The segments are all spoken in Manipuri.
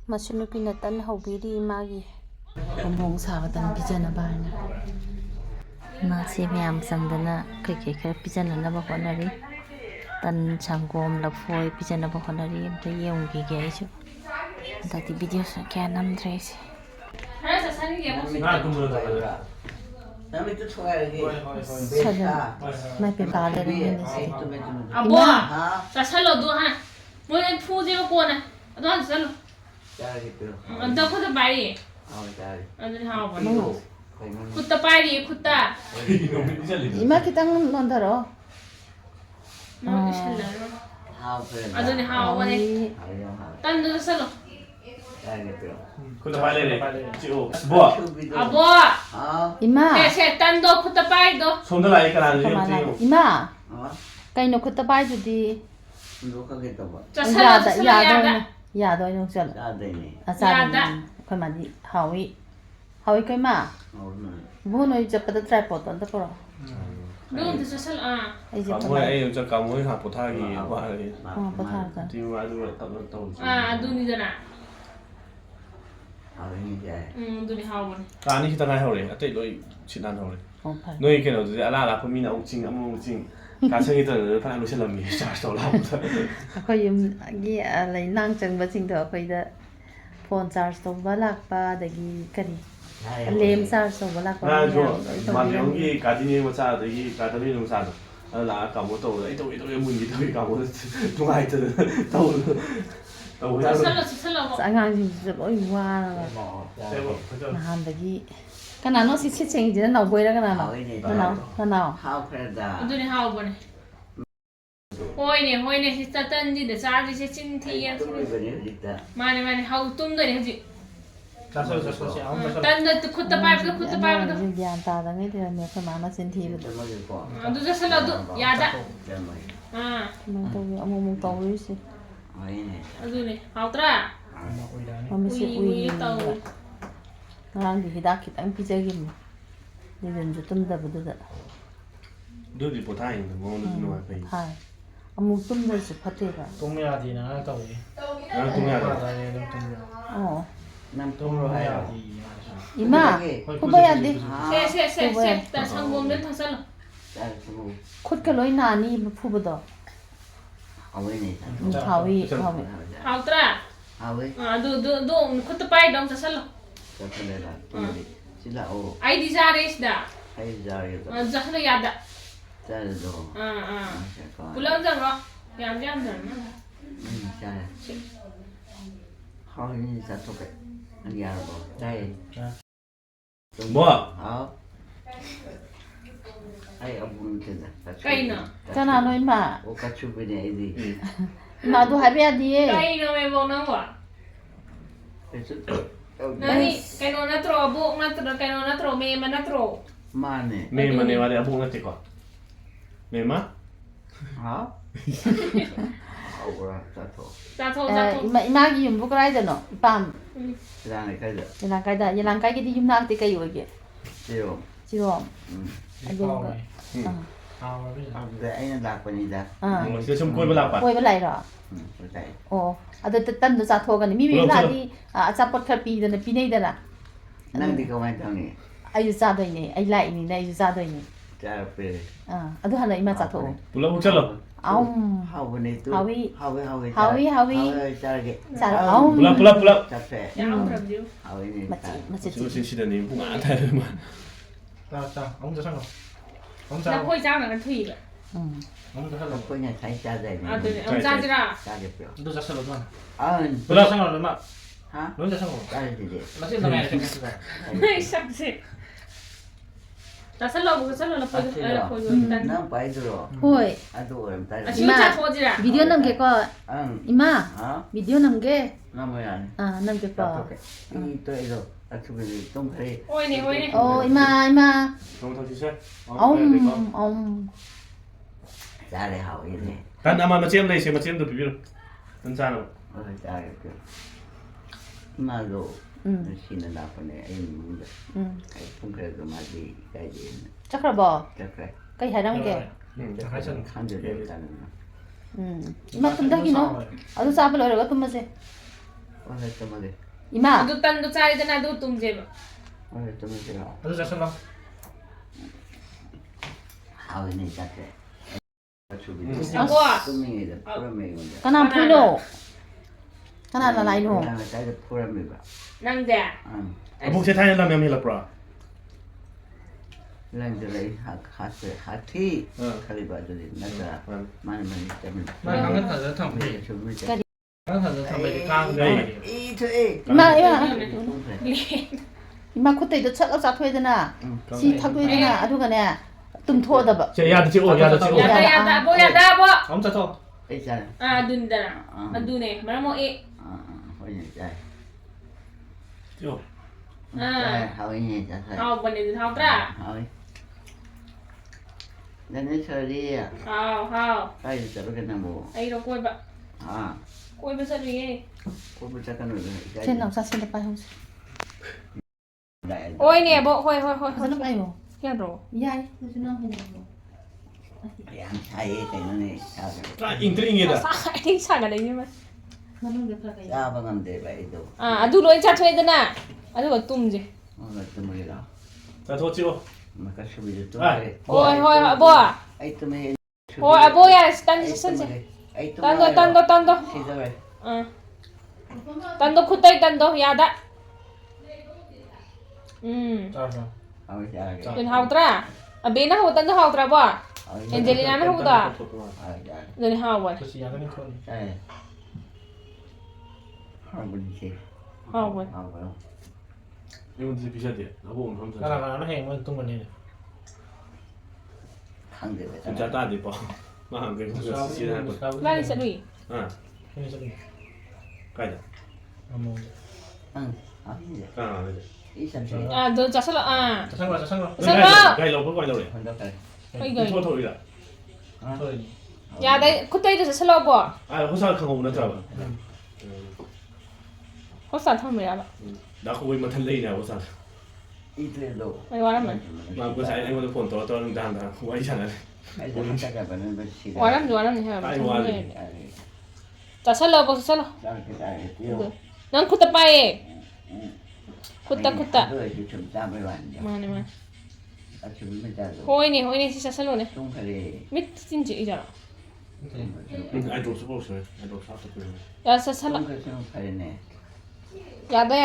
ꯃꯁꯨꯅꯨꯄꯤꯅ ꯇꯟ ꯍꯧꯕꯤꯔꯤ ꯃꯥꯒꯤ ꯈꯣꯡꯕꯣꯡ ꯁꯥꯕꯗꯪ ꯄꯤꯖꯅꯕ ꯍꯥꯏꯅ ꯃꯥꯁꯦ ꯃꯌꯥꯝ ꯆꯪꯗꯅ ꯀꯩꯀꯩ ꯈꯔ ꯄꯤꯖꯅꯅꯕ ꯍꯣꯠꯅꯔꯤ ꯇꯟ ꯁꯪꯒꯣꯝ ꯂꯐꯣꯏ ꯄꯤꯖꯅꯕ ꯍꯣꯠꯅꯔꯤ ꯑꯝꯇ ꯌꯦꯡꯈꯤꯒꯦ ꯑꯩꯁꯨ ꯍꯟꯗꯛꯇꯤ ꯚꯤꯗꯤꯑꯣꯁꯨ ꯀꯌꯥ ꯅꯝꯗ꯭ꯔꯦ ꯑꯩꯁꯦ ꯃꯥꯏ ꯄꯦꯄꯥ ꯂꯩꯔꯝꯃꯤꯅꯦ ꯁꯤꯗꯤ ꯑꯕꯣ ꯆꯥꯁꯜꯂꯣ ꯑꯗꯨ ꯍꯥ ꯃꯣꯏꯅ ꯐꯨꯖꯦꯕ ꯀꯣꯟꯅ ꯑꯗꯨ ꯍꯥꯟꯅ ꯆꯠꯂꯣ ꯑꯝꯇ ꯈꯨꯠꯇ ꯄꯥꯏꯔꯤꯌꯦ ꯑꯗꯨꯗꯤ ꯍꯥꯎꯕꯅꯦ ꯈꯨꯠꯇ ꯄꯥꯏꯔꯤꯌꯦ ꯈꯨꯠꯇ 이마 기땅 넣어더러 ꯑꯗꯨꯅꯤ ꯍꯥꯎꯕꯅꯦ ꯇꯟꯗꯨ ꯆꯥꯁꯜꯂꯣ ꯈꯨꯠꯇ ꯄꯥꯏ ꯂꯩꯔꯦ ꯆꯤꯛꯑꯣ ꯕꯣ ꯑꯕꯣ 이마 ꯁꯦ ꯇꯟꯗꯣ ꯈꯨꯠꯇ ꯄꯥꯏꯔꯤꯗꯣ ꯁꯣꯝꯗ ꯂꯥꯛꯏ ꯀꯅꯥꯅꯣ ꯆꯤꯛꯑꯣ 이마 ꯀꯩꯅꯣ ꯈꯨꯠꯇ ꯄꯥꯏꯗꯨꯗꯤ ꯆꯥꯁꯜꯂꯣ ꯆꯥꯁꯜꯂꯣ ꯌꯥꯗ ꯌꯥꯗꯣꯏꯅꯦ ꯆꯠꯂꯣ ꯌꯥꯗꯣꯏꯅꯦ ꯑꯆꯥꯗꯤ ꯑꯩꯈꯣꯏ ꯃꯥꯗꯤ ꯍꯥꯎꯏ ꯍꯥꯎꯏ ꯀꯩꯃ ꯏꯕꯨꯡ ꯅꯣꯏ ꯆꯠꯄꯗ ꯇ꯭ꯔꯥꯏꯄꯣꯗ ꯑꯝꯇ ꯄꯨꯔꯛꯑꯣ ꯑꯗꯨ ꯆꯥꯁꯜꯂꯣ ꯑꯩꯁꯦ ꯀꯥꯃꯣꯏ ꯑꯩ ꯑꯃꯨꯛ ꯀꯥꯃꯣꯏ ꯉꯥꯏꯍꯥꯛ ꯄꯣꯊꯥꯈꯤ ꯋꯥꯔꯦ ꯄꯣꯊꯥꯔꯒ ꯇꯤꯝ ꯑꯗꯨꯒ ꯇꯞꯅ ꯇꯧꯁꯤ ꯑꯗꯨꯅꯤꯗꯅ ꯍꯥꯎꯔꯤꯅꯦ ꯑꯗꯨꯅꯤ ꯍꯥꯎꯕꯅꯦ ꯀꯥꯅꯤ ꯈꯤꯇꯪ ꯉꯥꯏꯍꯧꯔꯦ ꯑꯇꯩ ꯂꯣꯏ ꯁꯤꯠ ꯅꯥꯟꯍꯧꯔꯦ ꯐꯔꯦ ꯅꯣꯏ ꯀꯩꯅꯣꯗꯨꯗꯤ ꯑꯂꯥ ꯑꯂꯥꯛꯄ ꯃꯤꯅ ꯑꯃꯨꯛ ꯆꯤꯡ ꯑꯃꯨꯛ ꯆꯤꯡ ꯀꯥꯁꯪꯒꯤ ꯇꯧꯔꯒ ꯐꯅꯌꯥꯝ ꯂꯣꯏꯁꯤꯜꯂꯝꯃꯤ ꯆꯥꯔꯖ ꯇꯧ ꯂꯥꯛꯄꯗ ꯑꯩꯈꯣꯏ ꯌꯨꯝꯒꯤ ꯂꯩꯅꯥꯡ ꯆꯪꯕꯁꯤꯡꯗꯣ ꯑꯩꯈꯣꯏꯗ ꯐꯣꯟ ꯆꯥꯔꯖ ꯇꯧꯕ ꯂꯥꯛꯄ ꯑꯗꯒꯤ ꯀꯔꯤ ꯂꯦꯝ ꯆꯥꯔꯖ ꯇꯧꯕ ꯂꯥꯛꯄ ꯅꯍꯥꯟꯁꯨ ꯃꯥꯂꯦꯝꯒꯤ ꯒꯥꯔꯗꯦꯅꯤꯡ ꯃꯆꯥ ꯑꯗꯒꯤ ꯒꯥꯔꯗꯦꯅꯤꯡ ꯃꯆꯥꯗꯣ ꯑꯗꯨ ꯂꯥꯛꯑꯒ ꯀꯥꯃꯣ ꯇꯧꯕꯗ ꯑꯩ ꯇꯧꯋꯦ ꯃꯨꯟꯒꯤ ꯇꯧꯋꯤ ꯀꯥꯃꯣꯗ ꯅꯨꯡꯉꯥꯏꯇꯗꯅ ꯇꯧꯕꯗ ꯆꯥꯁꯜꯂꯣ ꯆꯥꯁꯜꯂꯣ ꯑꯉꯥꯡꯁꯤꯡꯁꯤꯁꯨ ꯂꯣꯏ ꯋꯥꯔꯒ ꯅꯍꯥꯟꯗꯒꯤ ꯀꯅꯥꯅꯣ ꯁꯤ ꯁꯤꯠ ꯁꯦꯡꯁꯤꯅ ꯅꯧꯕꯩꯔ ꯀꯅꯥꯅോ ꯅꯅꯥꯎ ꯍꯥꯎꯈ꯭ꯔꯦꯗ ꯑꯗꯨꯅꯤ ꯍꯥꯎꯕꯅꯦ ꯍꯣꯏꯅꯦ ꯍꯣꯏꯅꯦ ꯁꯤ ꯇꯟꯁꯤꯗ ꯆꯥꯗ꯭ꯔꯤꯁꯦ ꯆꯤꯟ ꯊꯤꯌꯦ ꯃꯥꯅꯦ ꯃꯥꯅꯦ ꯍꯧ ꯇꯨꯝꯗꯣꯏꯅꯦ ꯍꯧꯖꯤꯛ ꯇꯟꯗ ꯈꯨꯠꯇ ꯄꯥꯏꯕꯗꯣ ꯈꯨꯠꯇ ꯄꯥꯏꯕꯗꯣ ꯒ꯭ꯌꯥꯟ ꯇꯥꯗꯉꯩ ꯂꯩꯔꯝꯃꯦ ꯑꯩꯈꯣꯏ ꯃꯥꯅ ꯆꯤꯟ ꯊꯤꯕꯗꯣ ꯑꯗꯨ ꯆꯥꯁꯜꯂꯣ ꯑꯗꯨ ꯌꯥꯗ ꯀꯃꯥꯏꯅ ꯇꯧꯒꯦ ꯑꯃꯨꯛ ꯑꯃꯨꯛ ꯇꯧꯔꯤꯁꯦ ꯑꯗꯨꯅꯦ ꯍꯥꯎꯇ꯭ꯔꯥ ꯃꯃꯤꯠꯁꯦ ꯎꯏ ꯎꯏꯔꯒ ꯇꯧ ꯉꯔꯥꯡꯗꯤ ꯍꯤꯗꯥꯛ ꯈꯤꯇꯪ ꯄꯤꯖꯈꯤꯕꯅꯤ ꯅꯨꯡꯊꯤꯟꯁꯨ ꯇꯨꯝꯗꯕꯗꯨꯗ ꯑꯗꯨꯗꯤ ꯄꯣꯊꯥꯏꯅ ꯃꯉꯣꯟꯗꯁꯨ ꯅꯨꯡꯉꯥꯏ ꯍꯥꯏ ꯑꯃꯨꯛ ꯇꯨꯝꯗ꯭ꯔꯁꯨ ꯐꯠꯇꯦꯕ ꯇꯨꯝ ꯌꯥꯗꯦꯅ ꯉꯔꯥꯡ ꯇꯧꯏ ꯅꯪ ꯄꯨꯡ ꯌꯥꯗ꯭ꯔꯣ ꯑꯗꯨꯝ ꯇꯨꯝꯕ ꯑꯣ ꯅꯪ ꯇꯨꯝꯕ ꯇꯨꯝꯔꯣ ꯍꯥꯏꯔꯣ ꯌꯥꯗꯦ 이마 ꯐꯨꯕ ꯌꯥꯗꯦ ꯁꯦ ꯁꯪꯒꯣꯝꯗ ꯊꯛꯆꯜꯂꯣ ꯈꯨꯠꯀ ꯂꯣꯏ ꯅꯥꯅꯤ ꯐꯨꯕꯗꯣ ꯍꯥꯎꯋꯤꯅꯦ ꯍꯥꯎꯏ ꯍꯥꯎꯏ ꯍꯥꯎꯇ꯭ꯔꯥ ꯍꯥꯎꯋꯤ ꯑꯗꯨ ꯈꯨꯠꯇ ꯄꯥꯏꯗꯣ ꯑꯃꯨꯛ ꯆꯥꯁꯜꯂꯣ ꯆꯠꯈ꯭ꯔꯦꯗ ꯁꯤ ꯂꯥꯛꯑꯣ ꯑꯩꯗꯤ ꯆꯥꯔꯦ ꯁꯤꯗ ꯑꯩ ꯆꯥꯔꯒꯦꯗ ꯆꯥꯁꯜꯂꯣ ꯌꯥꯗ ꯆꯥꯔꯗꯣ ꯄꯨꯂꯞ ꯆꯪꯉꯣ ꯌꯥꯝꯗ꯭ꯔꯝꯅ ꯆꯥꯔꯦ ꯍꯥꯎꯋꯤꯅꯦ ꯆꯥꯊꯣꯛꯀꯦ ꯅꯪ ꯌꯥꯔꯕꯣ ꯆꯥꯏꯌꯦ ꯕꯣ ꯍꯥꯎ ꯑꯩ ꯑꯕꯨꯡꯇꯦꯗ ꯀꯩꯅꯣ ꯀꯅꯥꯅꯣ 이마 ꯑꯣ ꯀꯆꯨꯕꯤꯅꯦ ꯑꯩꯗꯤ 이마 ꯑꯗꯨ ꯍꯥꯏꯕ ꯌꯥꯗꯤꯌꯦ ꯀꯩꯅꯣ ꯃꯦꯕꯣꯛ ꯅꯪꯕꯣ ꯅꯪ ꯀꯩꯅꯣ ꯅꯠꯇ꯭ꯔꯣ ꯑꯕꯣꯛ ꯅꯠꯇ꯭ꯔꯣ ꯀꯩꯅꯣ ꯅꯠꯇ꯭ꯔꯣ ꯃꯦꯝꯃ ꯅꯠꯇ꯭ꯔꯣ ꯃꯥꯅꯦ ꯃꯦꯝꯃꯅꯦ ꯃꯥꯗꯤ ꯑꯕꯣꯛ ꯅꯠꯇꯦꯀꯣ ꯃꯦꯝꯃ ꯍꯥꯎ ꯍꯥꯎꯕ꯭ꯔꯥ ꯆꯥꯊꯣꯛ 이마ꯒꯤ ꯌꯨꯝꯕꯨ ꯀꯗꯥꯏꯗꯅꯣ ꯏꯄꯥꯝ ꯂꯩꯀꯥꯏꯗ ꯌꯦꯂꯥꯡꯀꯥꯏꯗ ꯌꯦꯂꯥꯡꯀꯥꯏꯒꯤꯗꯤ ꯌꯨꯝꯅꯥꯛꯇꯤ ꯀꯩ ꯑꯣꯏꯒꯦ ꯆꯤꯔꯣ ꯆꯤꯔꯣꯝ ꯑꯗꯨꯒ ꯑꯗꯨꯗ ꯑꯩꯅ ꯂꯥꯛꯄꯅꯤꯗ ꯁꯤꯗ ꯁꯨꯝ ꯀꯣꯏꯕ ꯂꯥꯛꯄ ꯀꯣꯏꯕ ꯂꯥꯛꯏꯔꯣ ꯂꯥꯛꯑꯦ ꯑꯣ ꯑꯗꯨ ꯇꯟꯗꯣ ꯆꯥꯊꯣꯛꯑꯒꯅꯤ ꯃꯤ ꯃꯌꯨꯝ ꯂꯥꯛꯑꯗꯤ ꯑꯆꯥꯄꯣꯠ ꯈꯔ ꯄꯤꯗꯅ ꯄꯤꯅꯩꯗꯅ ꯅꯪꯗꯤ ꯀꯃꯥꯏꯅ ꯇꯧꯅꯤ ꯑꯩꯁꯨ ꯆꯥꯗꯣꯏꯅꯦ ꯑꯩ ꯂꯥꯛꯏꯅꯤꯅ ꯑꯩꯁꯨ ꯆꯥꯗꯣꯏꯅꯦ ꯆꯥꯔꯛꯄꯦ ꯑꯗꯨ ꯍꯥꯟꯅ ꯏꯃꯥ ꯆꯥꯊꯣꯛꯑꯣ ꯄꯨꯂꯞ ꯃꯨꯛ ꯆꯠꯂꯣ ꯍꯥꯎꯕꯅꯦ ꯇꯨ ꯍꯥꯎꯋꯤ ꯍꯥꯎꯋꯤ ꯍꯥꯎꯋꯤ ꯆꯥꯔꯒꯦ ꯄꯨꯂꯞ ꯆꯠꯐꯦ ꯌꯥꯎꯗ꯭ꯔꯕꯗꯤ ꯍꯥꯎꯋꯤꯅꯦ ꯃꯆꯤꯠ ꯁꯤꯗꯅꯤ ꯄꯨꯡ ꯑꯥ ꯊꯥꯏꯔ ꯃꯥ ꯑꯃꯨꯛ ꯆꯠꯁꯪꯉꯣ ꯂꯐꯣꯏ ꯆꯥꯕꯅ ꯊꯨꯏꯕ ꯑꯃꯨꯛ ꯆꯠꯁꯜꯂꯣ ꯑꯩꯈꯣꯏ ꯉꯁꯥꯏ ꯆꯥꯗꯣꯏꯅꯦ ꯑꯗꯨꯅꯦ ꯑꯃꯨꯛ ꯆꯥꯁꯤꯔꯥ ꯆꯥꯒꯦ ꯄꯤꯔꯣ ꯑꯗꯨ ꯆꯠꯁꯜꯂꯣ ꯑꯗꯨꯃꯥꯏꯅ ꯄꯨꯂꯞ ꯆꯠꯁꯪꯉꯣ ꯂꯣꯏꯅꯃꯛ ꯍꯥ ꯂꯣꯏ ꯆꯠꯁꯪꯉꯣ ꯆꯥꯔꯤꯁꯤꯗꯤ ꯃꯆꯤꯟ ꯅꯨꯡꯉꯥꯏꯔꯦ ꯀꯩꯅꯣꯁꯤꯗ ꯅꯣꯏ ꯁꯛꯁꯦ ꯆꯥꯁꯜꯂꯣ ꯑꯃꯨꯛ ꯆꯥꯁꯜꯂꯣ ꯂꯐꯣꯏꯗꯣ ꯅꯪ ꯄꯥꯏꯗꯨꯔꯣ ꯍꯣꯏ ꯑꯗꯨ ꯑꯣꯏꯔꯝ ꯇꯥꯔꯦ ꯑꯁꯤꯒ ꯆꯥꯊꯣꯛꯑꯁꯤꯔꯥ ꯚꯤꯗꯤꯑꯣ ꯅꯝꯒꯦꯀꯣ 이마 ꯚꯤꯗꯤꯑꯣ ꯅꯝ게 ꯅꯝꯕ ꯌꯥꯅꯤ 남겨봐 ꯆꯥꯊꯣꯛꯀꯦ ꯏ ꯇꯣꯏꯗꯣ ꯑꯊꯨꯕꯗꯤ ꯇꯨꯝꯈ꯭ꯔꯦ ꯍꯣꯏꯅꯦ 이마 ꯊꯣꯡ ꯊꯣꯡꯁꯤꯁꯦ ꯆꯥꯔꯦ ꯍꯥꯎꯋꯤꯅꯦ ꯇꯟ ꯑꯃ ꯃꯆꯦ ꯑꯃ ꯂꯩꯁꯦ ꯃꯆꯦ ꯑꯃꯗꯣ ꯄꯤꯕꯤꯔꯣ ꯇꯟ ꯆꯥꯅꯕ ꯍꯣꯏ ꯆꯥꯒꯦ ꯄꯤꯔꯣ ꯏꯃꯥꯗꯣ ꯅꯨꯡꯁꯤꯅ ꯂꯥꯛꯄꯅꯦ ꯑꯩ ꯏꯃꯨꯡꯗ ꯑꯩ ꯄꯨꯡꯈ꯭ꯔꯒ ꯃꯥꯗꯤ ꯏꯀꯥꯏꯗꯦꯅ ꯆꯠꯈ꯭ꯔꯕꯣ ꯆꯠꯈ꯭ꯔꯦ ꯀꯩ ꯍꯥꯏꯔꯝꯒꯦ ꯈꯪꯗꯦ ꯇꯥꯅ 이마 tumꯗꯒꯤꯅꯣ ꯑꯗꯨ ꯆꯥꯕ ꯂꯣꯏꯔꯒ ꯇꯨꯝꯃꯁꯦ 오늘 좀 이마 ꯑꯗꯨ ꯇꯟꯗꯣ ꯆꯥꯔꯦꯗꯅ ꯑꯗꯨ ꯇꯨꯝꯁꯦꯕ 오늘 좀 어디 자살라? 하원이 자체. 주비. 뭐? 수명이다. 프로메이 먼저. กะนาพูโนกะนาละลายโน 그다음에 자기 프로메이가. นั่งแดด พวกเชท้ายเราไม่มีหรอกปะ 란들의 하스 하티 칼리바들이 나가 많이 때문에. 나 당근 사서 탕 배. 주비. 당근 사서 탕 배. 강 배. 이트에. อีมาอีมา เลี้ยง อีมาคุเตยชักเอาจับถ้วยดนะสิทักถ้วยดนะอะทุกะเนี่ยตุ่มโทษดะบะ เชียร์จิโอยาจิโอ อย่าได้บ่อย่าได้บ่ 엄청 더. 있잖아. ดูนี่ดะมาดูเนี่ยมันโมเอะ 하원이 자. จิโอ 하원이 자. เอาบันนี้เท้าตรา 하원이. 나는 소리야. เอา 빨리 저러겠나 뭐. ไอ้เรากล้วยบะ 아. กล้วยไปซะดิ 고부 잠깐 오래. เช่นเอาซะเช่นไปเฮาสิ โอ้ยเนี่ยบ่ค่อย ซะนไปบ่ เฮียโร ยายซิน้องให้บ่ 양 사이에 때문에 사서 ก็อิงตริงเงี้ย สายที่ฉากอะไรนี่มั้ย มันต้องเดือดกะ 짜방하면 돼 봐도 ดูเลยจัดถ้วยดะนะดูก็ตุ่มจิ 오늘 또 뭐라 จะโทษจิโอ 막가 수비도 또 아. 그래 โอ้ยบ่ 아이 또 매. โอ้ยบ่อย่าตันซิซิ 아이 또 ตันโด 시작을 ตันโดคุตัยตันโดยาดะ 짜서. 아무 잘하게 เป็นเฮาตราอะเบนะฮูตันโดเฮาตราบ่ 엔젤리나 는ฮูตา 아 잘. เดี๋ยวนี้เฮาบ่ 그렇지 야근이 큰. 잘. 할아버지. เฮาบ่ 아고요. นี่มันจะพิเศษเดียวแล้วพวกผมทำสัญญา 나라가 해. 뭐 뚱거네. 강대가. สัญญาตาดีป่ะมาหันกันก็เสียได้หมด ลาลิสะดุย 형이 저기. ใกล้จะ 아무. 응. 아니지. เลย 이삼시. เดินจัดซะละ자상거 자상거. ใกล้เราเพิ่งก่อนเราเลย 건너갈. ไอ้เกย โทษโทษอีกละ 소리. ยาได้คุตัยจะซะละบ่ เขาสร้างขังหงนะจ๊ะ เขาสั่นทำไมอ่ะ แล้วคุยมาทันเลยเนี่ยเขาสร้าง 이들도. ไม่ว่าแล้วมัน มากูใช้ไอ้คนผลตัวตัวดังๆไว้ฉันเลย 아이들 찾아가는 것이. ว่าแล้วนี่ใช่ไหม 아, จัดซะละบ่ซะละ 짧게 짧게 뛰어. นั่นคุตะไปคุตะ 그것이 좀 짬을 왔냐. มาเนี่ยมา 아침에 자도. โอ้ยนี่สิซะละเนี่ย 똥파리. มิดจริงจิอีจ้ะ ไอ้ดูสปอร์ตเลยไอ้ดูชอบตัวเลย ยาซะละ 똥파리네. ยาได้เ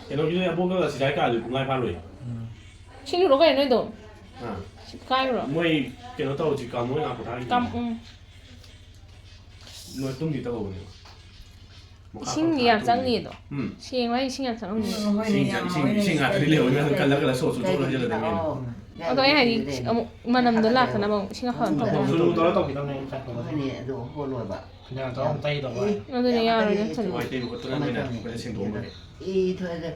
ห็นเราอยู่ในพวกก็สิได้การหรือง่ายพาเลย ชิลูโรก็ยังได้โดนใกล้หรอ มวยเกี่ยวกับตัวจีการมวยงานผู้ท้าอีก กำมวยตุ้มดีตัวเนี่ย 신기한 짱리도. 시행와이 신기한 짱리. 신기한 그래요. 왜냐면 갈라 그래 소소 소를 해야 되는 게. 또 애 아니 만남들 라 그나 뭐 신기한 거. 그리고 떨어져 기다려. 도 홀로 봐. 그냥 좀 따이다 봐. 너들 야 저. 와이 때문에 또 나면 그래 신도 못 해. 이 토에서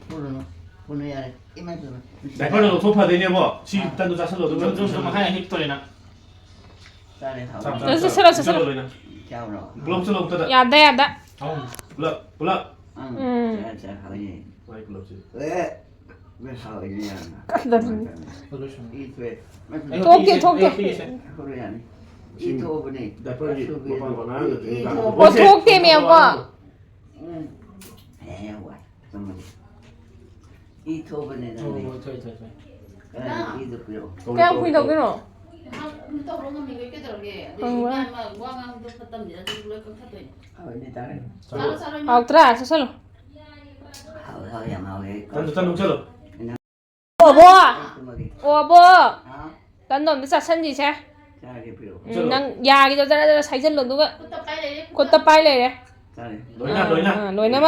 부르노 부르야 이만 좀. 나 걸로 소파 되냐 뭐. 시 단도 자살로 좀 하얀 힙돌이나. 딸에 하. 그래서 새로 새로. 자오노. 블록 블록 뜯어. 야다 야다. 블록. 자 하니. 와이 블록지. 왜 하오이냐. 이 토에. 토끼. 호로야니. 이 토분이. 나 빨리 뭐 봐봐. 토끼 때문에 봐. 배워. 정말. 이 토분에는 이도 그요. 그냥 보인다 그러. 아우트라 서설로. 하오야 마오에. 단도 쳐로. 뭐. 난 놈들 자산지 자. 자게 필요. 난 야기 저 사이즈로 누가 곧다 빨래. 로이나. 로이나 마.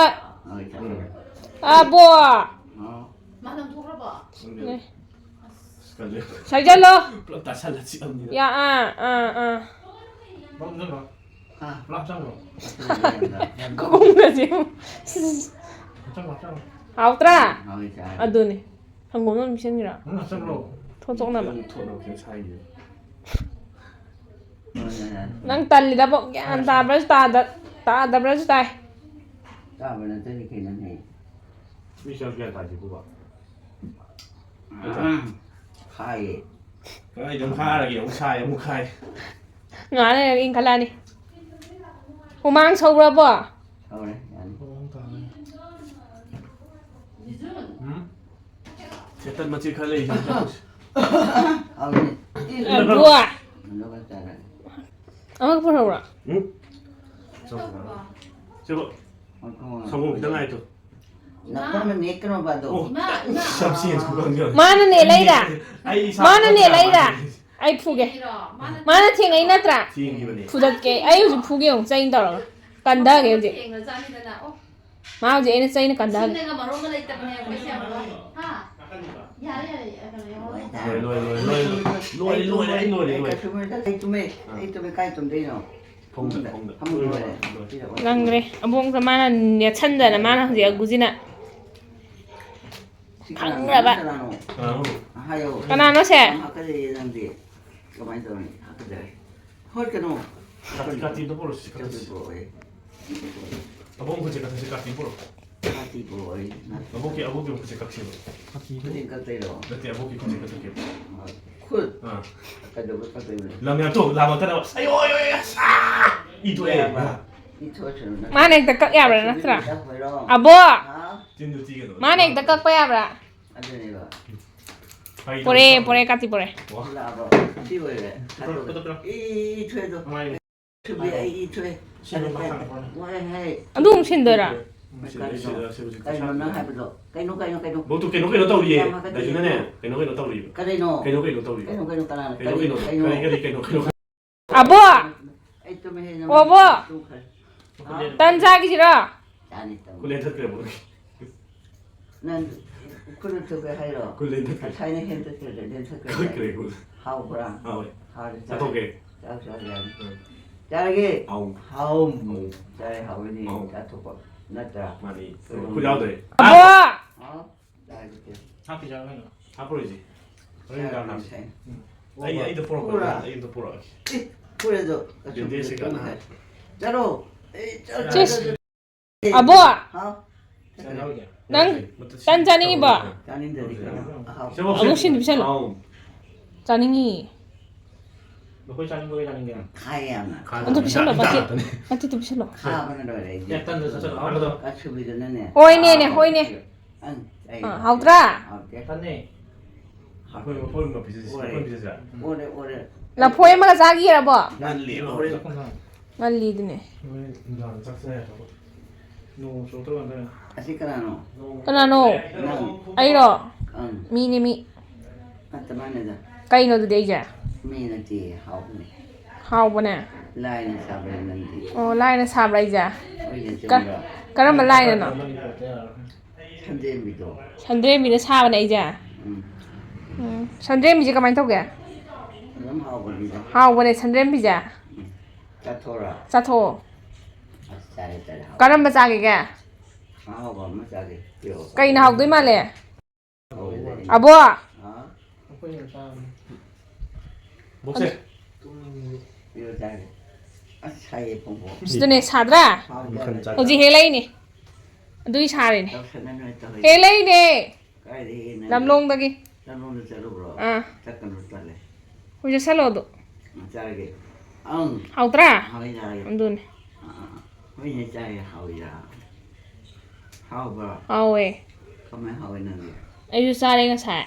아 뭐. 마담 돌아봐. 네. 잘 잘라. 다 잘랐지 언니. 야, 먹는 거. 랍장 거. 그거 뭐지? 랍장. 아우트라. 하오야. 아도네. 한국은 미션이라. 랍장으로. 토종나 봐. 토너 그 차이. 난 딸리다 뭐 안다 브라스 다 브라스 다. 다음에는 저기 걔는 미션 그냥 다 지고 봐. 하이. cái giống kha là kiểu sai ông khai ngã này in cả là đi. Cô mang sâu ra bò. 하오네. 안. 일단 맛집 갈래 이제 잡고시. 하오네. 뭐야? 너가 잘해. 아마 보라고라. 응? 저거 성공 기다려야 돼. 나 그러면 내 끊어 봐도. 잠시 그건 마는 애 레이다. 마는 애 레이다. 아이 푸게. 마는 팅 아이 나트라. 팅기만이. 푸덕게. 아이 요즘 푸게 용 짜인 따라. 간다게 요즘. 마 요즘 애는 짜이는 간다게. 이쪽에 까이 좀 되노. 봉다. 한번 그래. 랑그래. 아봉 마는 야 찬다나 마는 이제 구지나. 하요. 까나노 세. 아까지 예상돼. 가만히 있어. 아까지. 헐까노. 같이 또 보러시. 저도 보이. 아봉 그제 같이 같이 보러. 같이 보이. 아봉이 그제 같이 보러. 그러니까 때려. 그때 아봉이 그제 같이 보러. 쿨. 어. 아까도 그때 라면 또 라면 따라. 아유 아! 이도에. 이 초처럼. 마는 딱 깍야 나트라. 아보. 진도 찌게 넣어. 마는 딱 깍빠야. 안되네가. 보레 까티 보레. 라봐. 찌워래. 이 초에도. 초비야 이 초에. 왜 아동 신더라. cái nó hay bây giờ cái nó 뭐 또 cái nó tàu đi 나중에 cái nó tàu đi cái nó cái nó tàu đi cái nó cái 아보. 어버. 딴 자기 싫어. 그 렌트 그래 모르게 난 그걸 더 해요. 그 렌트 그래 차이는 핸드 렌트 그래 그 하우 그랑 왜 하우 자토게 잘하게 아우 하우 잘해 하우니 자토고 나자 많이 그래도 돼 아보. 잘하게 하피 잘하네. 앞으로지 그러니까 나 생 아이도 보러 아이도 보러 그래도 연대 시간 자로 아보. 잘 나오게. 난 짜닝이 봐. 아무 신도 비싸. 짜닝이. 너 거기 자는 거기 자는 게. 가야나 안도 비싸로 맞지 또 비싸로. 가면 그래 약간 더 저쪽 아무도 같이 비전네 호이네. 하우드라. 봤네. 보이면 비슷해 비슷해 오래 나 포에마가 자기라 봐. 난리 말리드네. 난 작성해 너 저쪽 간다. 아시까나노 까나노. 아이로. 응 미니미. 맞다만이다 까이노도 되자. 미나티 하우네 하우보네. 라인에 사버렸는데 라인에 사브라이자. 오이제 좀 까라마 라인은 현재미도 산드레미는 사브네 이자. 산드레미지 가만히 토게. 그럼 하우버리자 하우보네 산드레미자. 자토라 자토. 잘했다 까라마 자기게. 하우버 맞아게 까이나 하우도 말래. 아보. 거기는 참 목세 이거 잘해 사이에 봉고 스드네 사드라. 어지 헬라이니. 두이 사리니. 헬라이니. 남롱다기. 남롱도 자르브로 아. 잠깐만 빨래 호이자 살로도. 잘게 응 하우드라. 하위 잘게 안두네. 호이네 잘게 하위야 하우버 아오에. 가면 하위는 아이주 사레가 사.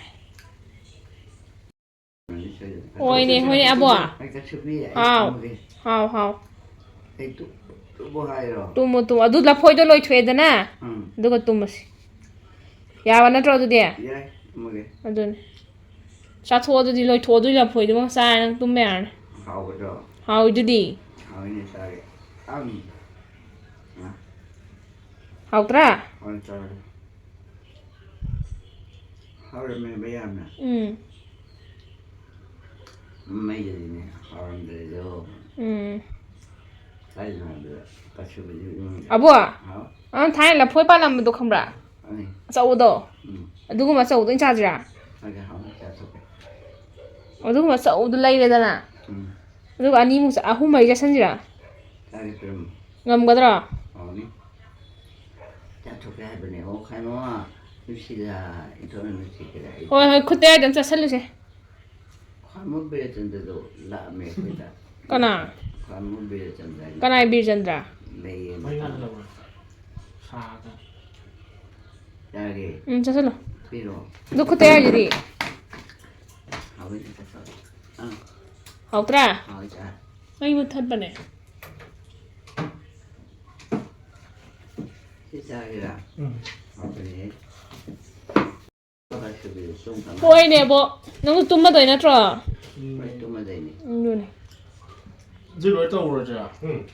호이네 아보. 하우. tumo adu la phoi do loi thwedana duga tumasi yawa natro adu de adun cha tho adu di loi tho du la phoi do sa nang tumme an how do di how tra 아보 타이 la phoi pa lam do khambra chau do aduguma chau do cha jira aduguma chau do lai le dana aduga ani mu sa ahum mai ja sanjira ngam gadra hoi khute dan cha salu se kana kana bir chandra 많이 나는 거. 차가. 짜게 자살로. 필요. 놓고 떼야지. 하고 있었어. 응. 하오더라. 하고 있자. 아이 못할 뻔해. 시작이라. 응. 그래. 가시비 좀 더. 보이네 뭐. 너도 뚱마도 있나더라. 또 맞아이네. 눈에. 这轮到我这。 응.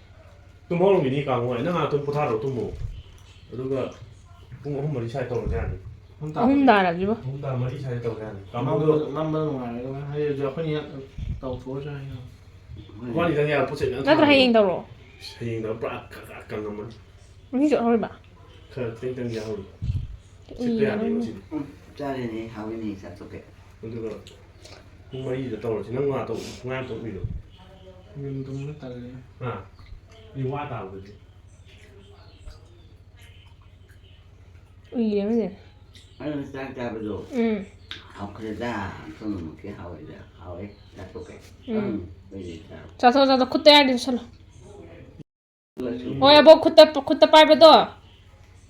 또 먹는 게 니까 뭐 내가 또 보다로 또 뭐. 그러가 뭐 머리 차이 또 그러지 않니? 혼다 알아지 뭐. 뭔가 머리 차이 또 그러지 않니? 남도 남도 말고 해 저 흔히 또 도저 해. 관이 그냥 보세요. 나도 하이행 더러. 하이행 더 빡 깎는 우리 저 얼마. 그 땡땡이 하고. 집에 안 되고 집. 짜리네 하위니 사토게. 그리고 국물이 이제 떨어지는 거야 또 중앙 또 위로. 운동을 달래. 아, 이 와다 그지. 이래면 아니 짱짜도. 응. 그러다 손은 그 하위다. 하위 사토게. 응. 왜 자서 콧 떼야지 살로. 오야 뭐 콧 빨베도.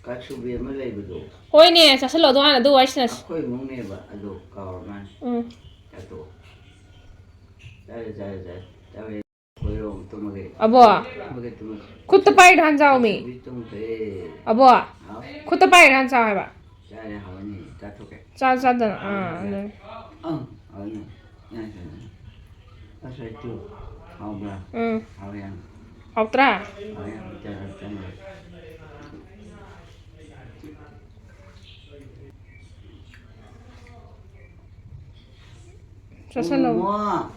가추비에 말레이도. 호이네 자살로도 하나 도 와이시나스. 거의 먹네 봐. 아주 가만. 응. 자도. 짜리. 거의로 또 먹게. 아버. 먹게 또 먹게. 콧 빨리 한 자오미. 위통돼. 아버. 콧 빨리 한 자오 해봐. 짜리 하위니 사토게. 짜잖아. 아, 네. 응. 하위니. 야. 아서 또 하우라. 응. 하위양. 없더라. 하위양 짜라. 자살로. 뭐?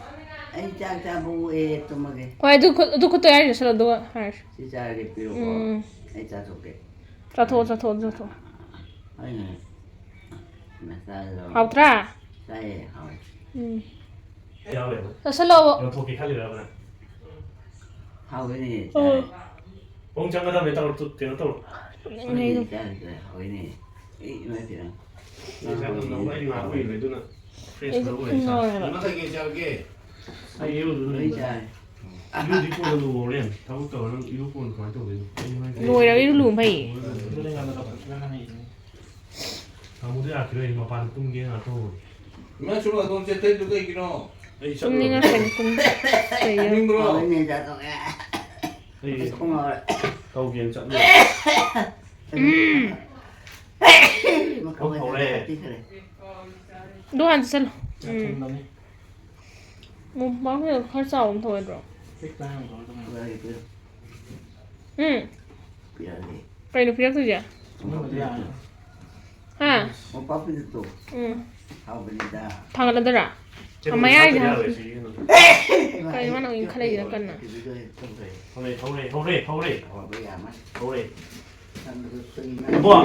아이 짱짱 보고 또 먹게. 오야 도 떼야지 살로 도 할. 시작이 필요고. 응. 아이 짜속게. 자토. 아니. 마사죠. 없더라. 사이 하위. 응. 야래. 자살로. 여 토끼 칼리라 그래. 하위니. 봉장 가다 메타로 또 되는 또. 하위니 짜리 하위니. 이 말이랑. 이제는 너무 많이 나고 있는 누나. 이제 끝나고 해봐. 아이 이거 누르는 거. 의자. 이거 입고 가도 오래. 다음부터 는 이거 보는 거 같아 우리. Ngồi đâu đi lùm phải. 누르는 거 하다가 그냥 해. 아무데야 그래 이거 반 뚱게나 또. Nó xuống là con sẽ thấy được cái kia nó. 에이 Cũng nên là thành cũng phải Nhưng bro. 하위니 짜속게. 에이 콩을. 가오기엔 짠. 뭐 그거 그래. đồ ăn sao? 장난이. Một bao nhiêu hơi sầu thôi rồi. 식당 거. 그래 그. Ừ. 비라리. Cái được biết thôi chứ? 정말 어디야? Ha. 오빠 또. Ừ. 하위니다. Thằng là đâu Mày ai vậy? Cái mà nó in khai gì cần à? hầu đây.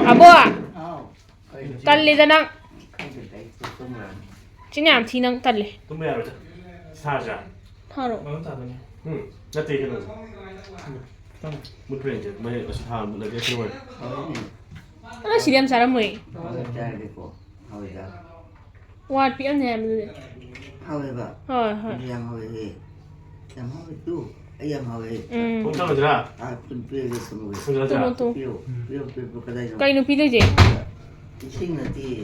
À bố à? Tắt đi ra năng. Chứ nhảm thì năng tắt đi. 또 뭐야 그러자. 사자. Thằng 뭐 하다더니. 응. 나 때게 너. 못 그래 이제 뭐 어시 다 내가 들어. nó chỉ đem ra mày. 하위다. Quạt bị ăn nhèm rồi. 하위가. Rồi. 양하위. 양하위 또. 양하위. Ừ. 봉장하더라. 아, 좀 뼈에서 먹어. 봉장하더라. 또. 뼈 그다지. Cây nó phi được gì? 식는디.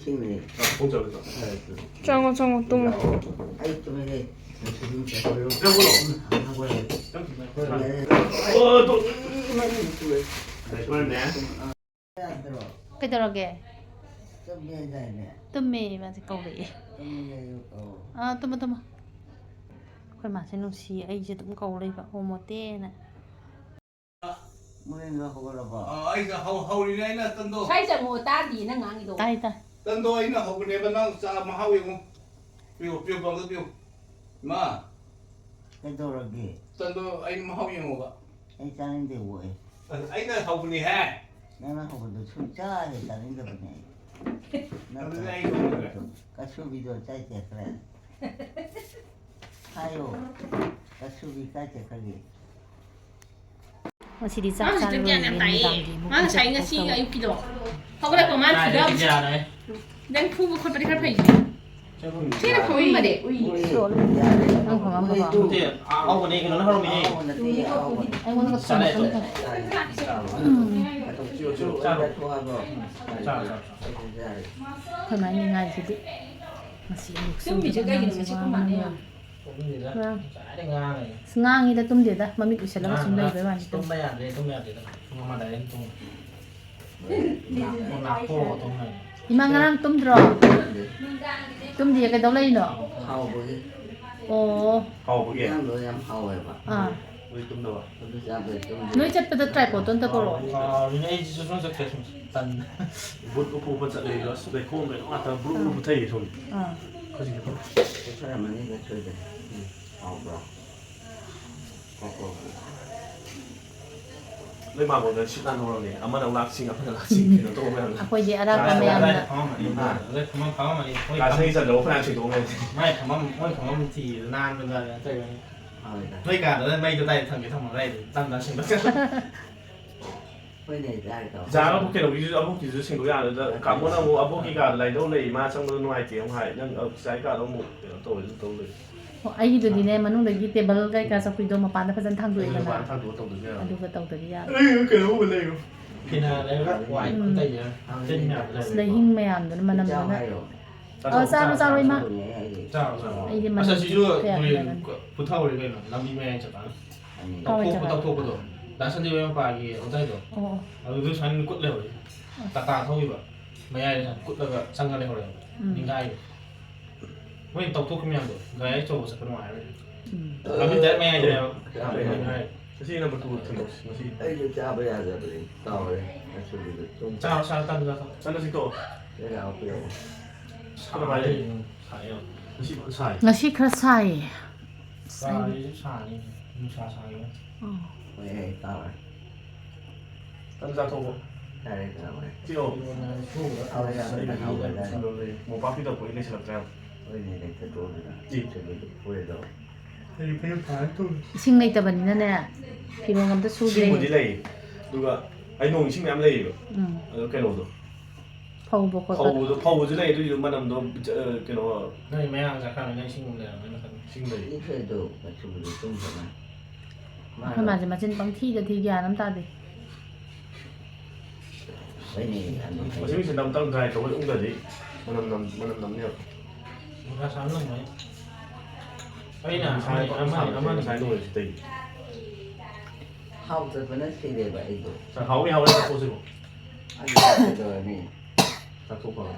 식네. 봉장하다. Trong tung. 아이 좀 해. 지금 하고 해. 또. 그러네. 안 들어. Cái đó là kìa. 좀 해야네. Tôm mì mà thì cầu vị. 좀 해요. À tôm. Khôi mà xem nó xì ấy chứ cũng cầu đây và ô một tê nè. 뭐인가 하고라 봐. Anh là hầu đi này là tân đô. Sai giờ ngồi ta thì nó ngang đồ. Tay. Tân đô anh là hầu này bên đang sa mà hầu không? Biểu bằng cái biểu. Mà 해도라기. tân đô anh mà hầu không ạ? 이 짜는데 뭐 해? Anh là hầu này ha. 내가 하고도 진짜 해다는데 보네. Anh là anh không được. 가수비도 짜게 그래. 하요. 가수비 짜게 그래. Mà chỉ đi Nó ra chỉ xa đem luôn em nên tay. làm gì một Nó cái sai giấc nga có si câu. ga yuki do. Họ có đây của man thì đó. đấy. Đang thu một con phải đi khai phải. Tiene come de. Ui. solo ang pamang pamang 근데 아우네 이거는 하루미. ay mo na ko Sana ito. khơi máy như ngay thì bị mà xì lục Tum bi je ga yin ci kuma ne ya. ngang ida tum dia dah mami usah lah sum lai bewan 좀 봐야 돼. 엄마 나 좀. 나 포 좀 해. imang ngang tum dro tum dia cái đâu lấy nữa hầu với ồ hầu bữa kia em rồi em hầu rồi bà à với tôm đâu tôi ra về tôi nói chất bây giờ trai của tuần tới rồi 얘네 이제 좀 좀 단. vút có phụ vật đây nó về khôn về nó ăn thơm bút bút thầy thôi à có gì không cái sao mà cái chơi được hầu rồi có lấy mà một cái shit ăn thôi này ăn mà đâu lạc xin ăn mà lạc xin thì nó tốt hơn à quay về ara con mẹ 나 nè 그래 그만 가만 이. cả sinh giờ đấu phải ăn trình độ nàyไม่คำว่าทีนานเป็นอะไรใจไหม hầu rồi ไม่การแล้วไม่จะได้ทำกี่ทำอะไรตั้งแต่ชิงแล้ว cái này ra rồi giá nó bút kia là ví dụ bút kia trình độ nhà rồi cả món nào mua bút kia cả lấy đâu lấy mà trong nó ngoài tiếng hay nhưng ở trái cả đâu một để nó tổเลย aiดูดีเนี่ยมันนู่นเลยยี่เตเบิลใกล้กับสปีดโดมาปานแต่พันทั้งด้วยกันนะ thang tổ được chưa ดูก็ต้องตัวนี้ยาก cái nó bên đây กินอะไรก็ไหวคนใจเยอะเช่นแบบเลย เลยหิ้งแม่อันนั้นมันนำ giao นะ hay rồi ซาโรซาโรมา เจ้าอาชาชิจู우리 부탁을 이거는 남이 매에 잡아 덕토도 나선지 왜 봐기 어디도 โอ้ 아그 산 꽃래 버리 따따 서위 봐 매에 꽃다가 상관에 버려 인가이 왜 덕토 그냥도 가야 저거서 그런 거 알아 อืม 남이 내 매에 이제 cái gì nó bật tụt thì nó gì ấy cho cha bây giờ rồi tao rồi nó xử lý được chung 자 딴 데서 sao nó sinh tổ cái nào bây giờ sao nó bài đây xài không nó chỉ vẫn xài แล้วชิคร์ใส่ 24니 24상이요 อ๋อ mày hay tao rồi tăng gia thô ra đây tao rồi tiêu 이거는 수고가 tao ra đây là hầu rồi đây một bao phi tập của anh sẽ làm sao cái này này cái đồ này Gì? xử lý được quê rồi thì phải phải thôi ชิงในแต่บันนี้นั่นแหละพี่น้องกันจะสู้ดี xin một tí lầy đúng không anh nồi xin em lầy อืม cái nồi rồi พอบอกว่า phâu dưới này tôi mà nằm đó cái nó 네 매양 작가는 내 친구인데 xin lầy ít thuê đồ và xử lý chung rồi mà ถ้ามาจะมาเช่นบางที่จะทียาน้ำตาดิ cái này ăn mà được chúng mình sẽ nằm tăng dài cháu cũng là gì mà nằm nhiều 누가 사는 거야? 아니나 아마 sai nồi thì tùy hầu rồi vẫn nó xì để vậy rồi sao hấu với hấu đấy cô sư anh cái đồ này sao thu vào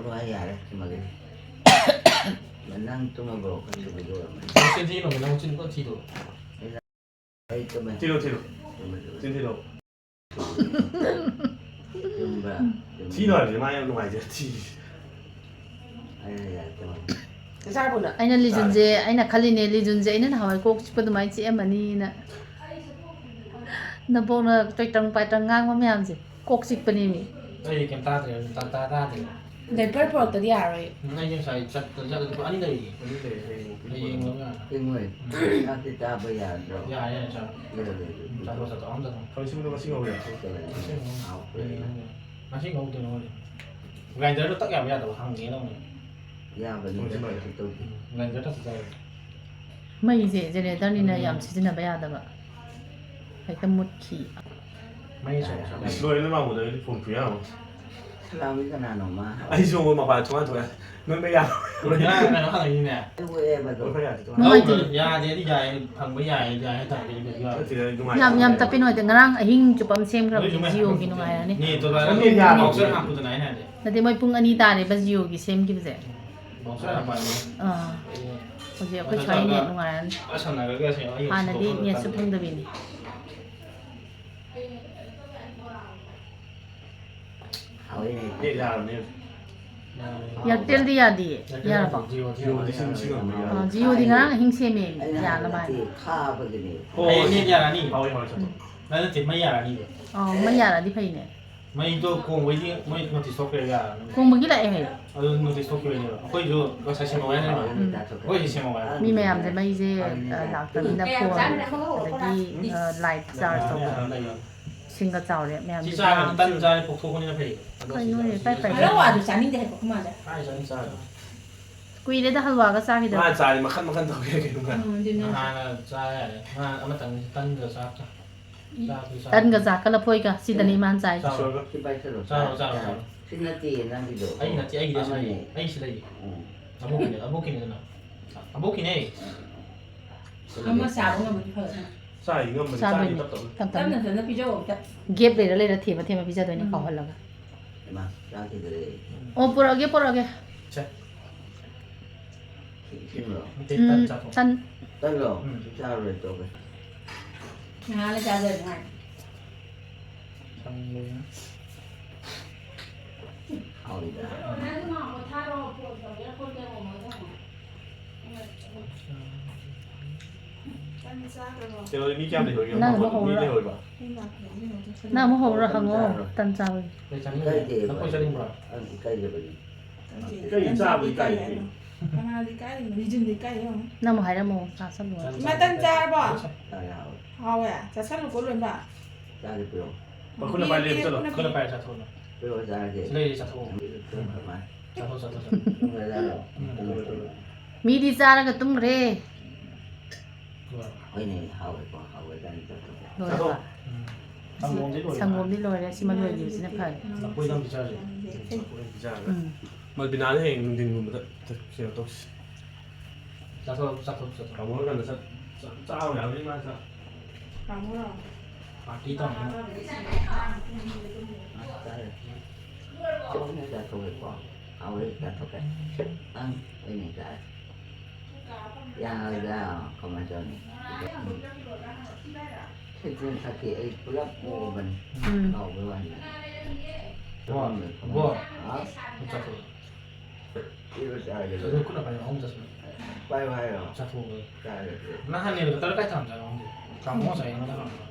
nó ai đấy mà cái mình đang tung vào bộ cái xử lý đồ 센티는 그냥 찐 티도 đây cho mình thi đâu xin thi đâu chung vào thi rồi thì mai em ngoài chứ thi ai là cho mình Sai bun. ไอ้นั่นลิจุนเจไอ้น่ะคาลิเนลิจุนเจไอ้นั่นหาวไอ้โคกชิปตัวไม้เจมันนี่น่ะน่ะพวกน่ะตัวตรงไปตรงงางมาไม่ยามสิโคกชิปนี่มี 아니 좀 따뜻해 따뜻하대 Del purple to the array. 나 이제 사이 chắc 아니다 이게 이게 뭐야 cái người đang thì ta bây giờ rồi 야야 자 bây giờ 잡아서 또 아무도 thôi xin đâu có xin ngồi được học 마신 거 없더니 렌즈를 딱 야야 또 한개 넣네 ra và những cái này thì tôi 렌즈를 딱 써야 ไม่เจเจเนี่ยตอนนี้น่ะยามสิจิน่ะบ่ยาดะให้ตะมุดขี้ 많이 줘 nuôi nó mà một đấy phun phí nào làm cái nào mà anh dùng mà phải chúng tôi nuôi bây giờ 야 내가 하나 있네 cái quê em mà nuôi rồi bây giờ thì tôi 아우 야 얘들이 야 방금 야 했다 이거 thì ngoài ยามยามตะไปหน่อยแต่งร่างไอ้หิงจุปมเซมครับจิโอกินงายนี่ 니 또다 목소리 한 분도 나이 나데 แต่ที่ไม่ปุ้งอันนี้ตาเนี่ยบะจิโอกิเซมกิบเซ 목소리 한 번. อ่าโอเคก็ใช้เนี่ยงาย 아셨나 그래서 이거 อ่านดีเนี่ยสุพึ่งตะบิน hỏi này nhẹ nhàng như อยากเตียนดีอ่ะดียาบ่ dù thì xin xin ở อ๋อ bây จิโอดีงาหิงเซมเอง anh ยาละ là บาย thì kha với cái này 아니 니 야라니 thôi thôi thôi 나는 뒷만 야라니 อ๋อไม่ยาละที่ไผเนี่ย 마이도 공 웨딩 마이 노티 소케야 คงเมื่อกี้แหละไอ้เฮ้ย 노티 소케야 거기 저 사실 먹어야 되는 người ta thực 거기 시 먹어야 มีแม่มแต่ไม่เจหลักตะบินตะพวงตะกี้ไลท์ซาร์ส 돼 싱가 짜오래 매am 지 짜는 딴 짜에 복토군이나 페이. 아니 빨빨 Ano wa do saning de ko kuma da. 아이 저는 짜. 꾸이레다 할와가 싸기다 มาจ่ายมาขั้นตอนแค่กันทุกคน Din na. 하나 짜야. 하 아마 딴거 짜. 짜. 딴 거자 깔라 보이가 시다니만 짜이 ช่วยก็ ที่ไปสรุป 짜. สินาทีนั่งที่ดู 아이 나티 아이 대신 아이 실레이. 아보키네. 아보키네. Amma sa ko nga mo di pa. ใช่เงินมันจ่ายนี่ตับ Tam na na pi jo ta. 갭 레라 레라 테마 테마 비자 되니 거 할라가 ใช่ไหมร่างที่เลย 어 보라게 자. ขึ้นหรอ 밑에 짜. 짠 ตั้งหรอเจ้าเลยตัวไป Na la ja de na. 장모. เอาอีกแล้ว เดี๋ยวนี้แก้มเดี๋ยวนี่เดี๋ยวป่ะ 나 뭐 하러 하고 딴 짜오 내 장모. 나쁘지 않은 거야. อันใกล้จะไป ก็อีจ้าไปไก่ Kana di kai ni jin di kai yo. 나 뭐 하려 뭐 사서 뭐 Ma tan cha ba. ตายเอา Ha wa. Cha sa lo ko lun ba. จ้าจะเปรี้ยว บางคนไปเรียนจะหรอ 그래 빨리 자 토. เปรี้ยวจ้าจะ 실레이 자 토. เปรี้ยวทำไม 자 토. ต้องไปแล้ว 미리 짜라가 좀 그래 그거. ไอ้นี่เอาไปก่อนเอาไปกันจะถูก 노래가 장모인지 노래. 상곰이 노래 심한 노래 유지네 팔 나쁘지 않은 비자지. จ้ามันเป็นนานเองดึงมันจะเสียต้อง 자 토. เขาบอกกันจะเจ้าอย่างนี้มาจะ Ka mo ra. 아 기타. จ้าเอาเนี่ยจะถูกไปก่อนเอาไว้จะถูกไปตั้งไอ้นี่จ้ายาวเข้ามาจนที่จริงสักทีไอ้ปลั๊กโมมันเอาไปวัน 뭐? อ๋อ 자 토. ที่รู้จักเลย 저는 그래 빨리 혼자 서. ไปไปหรอ 자 토. จ้าเลย 나 한일을 따라갈 때 남자 혼자. 강모사 이런 거 하는 거.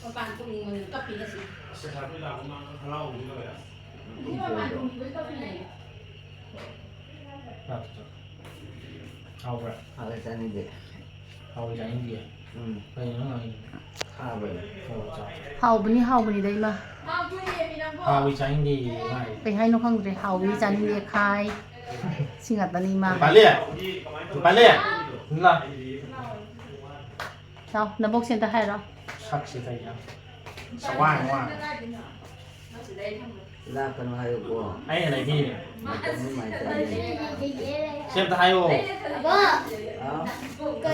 Ko ban tu ni ka pi na si. ใช่ครับเวลาผมมาเขาเล่าผมก็เลย ที่เจอ 아, 아우 그래. เอาไปซะนี่เด็ก 아우 이제 인디에. ไปยังไง ข้าวไป โอ้จ้า 하오분이ได้มา อาวิจัยดีไง ไปให้น้องข้างเลย하오위 잔이คายสิงห์ตานีมา ไปเรียไปเรียนี่ล่ะ เรานบกเซ็นต์ให้เรา ชักสิได้ยังสว่างว่าง ลากกันมาให้กู ไอ้อะไรพี่ มันจะไม่หมายใจเลย เชฟจะให้โอ้ เอ้า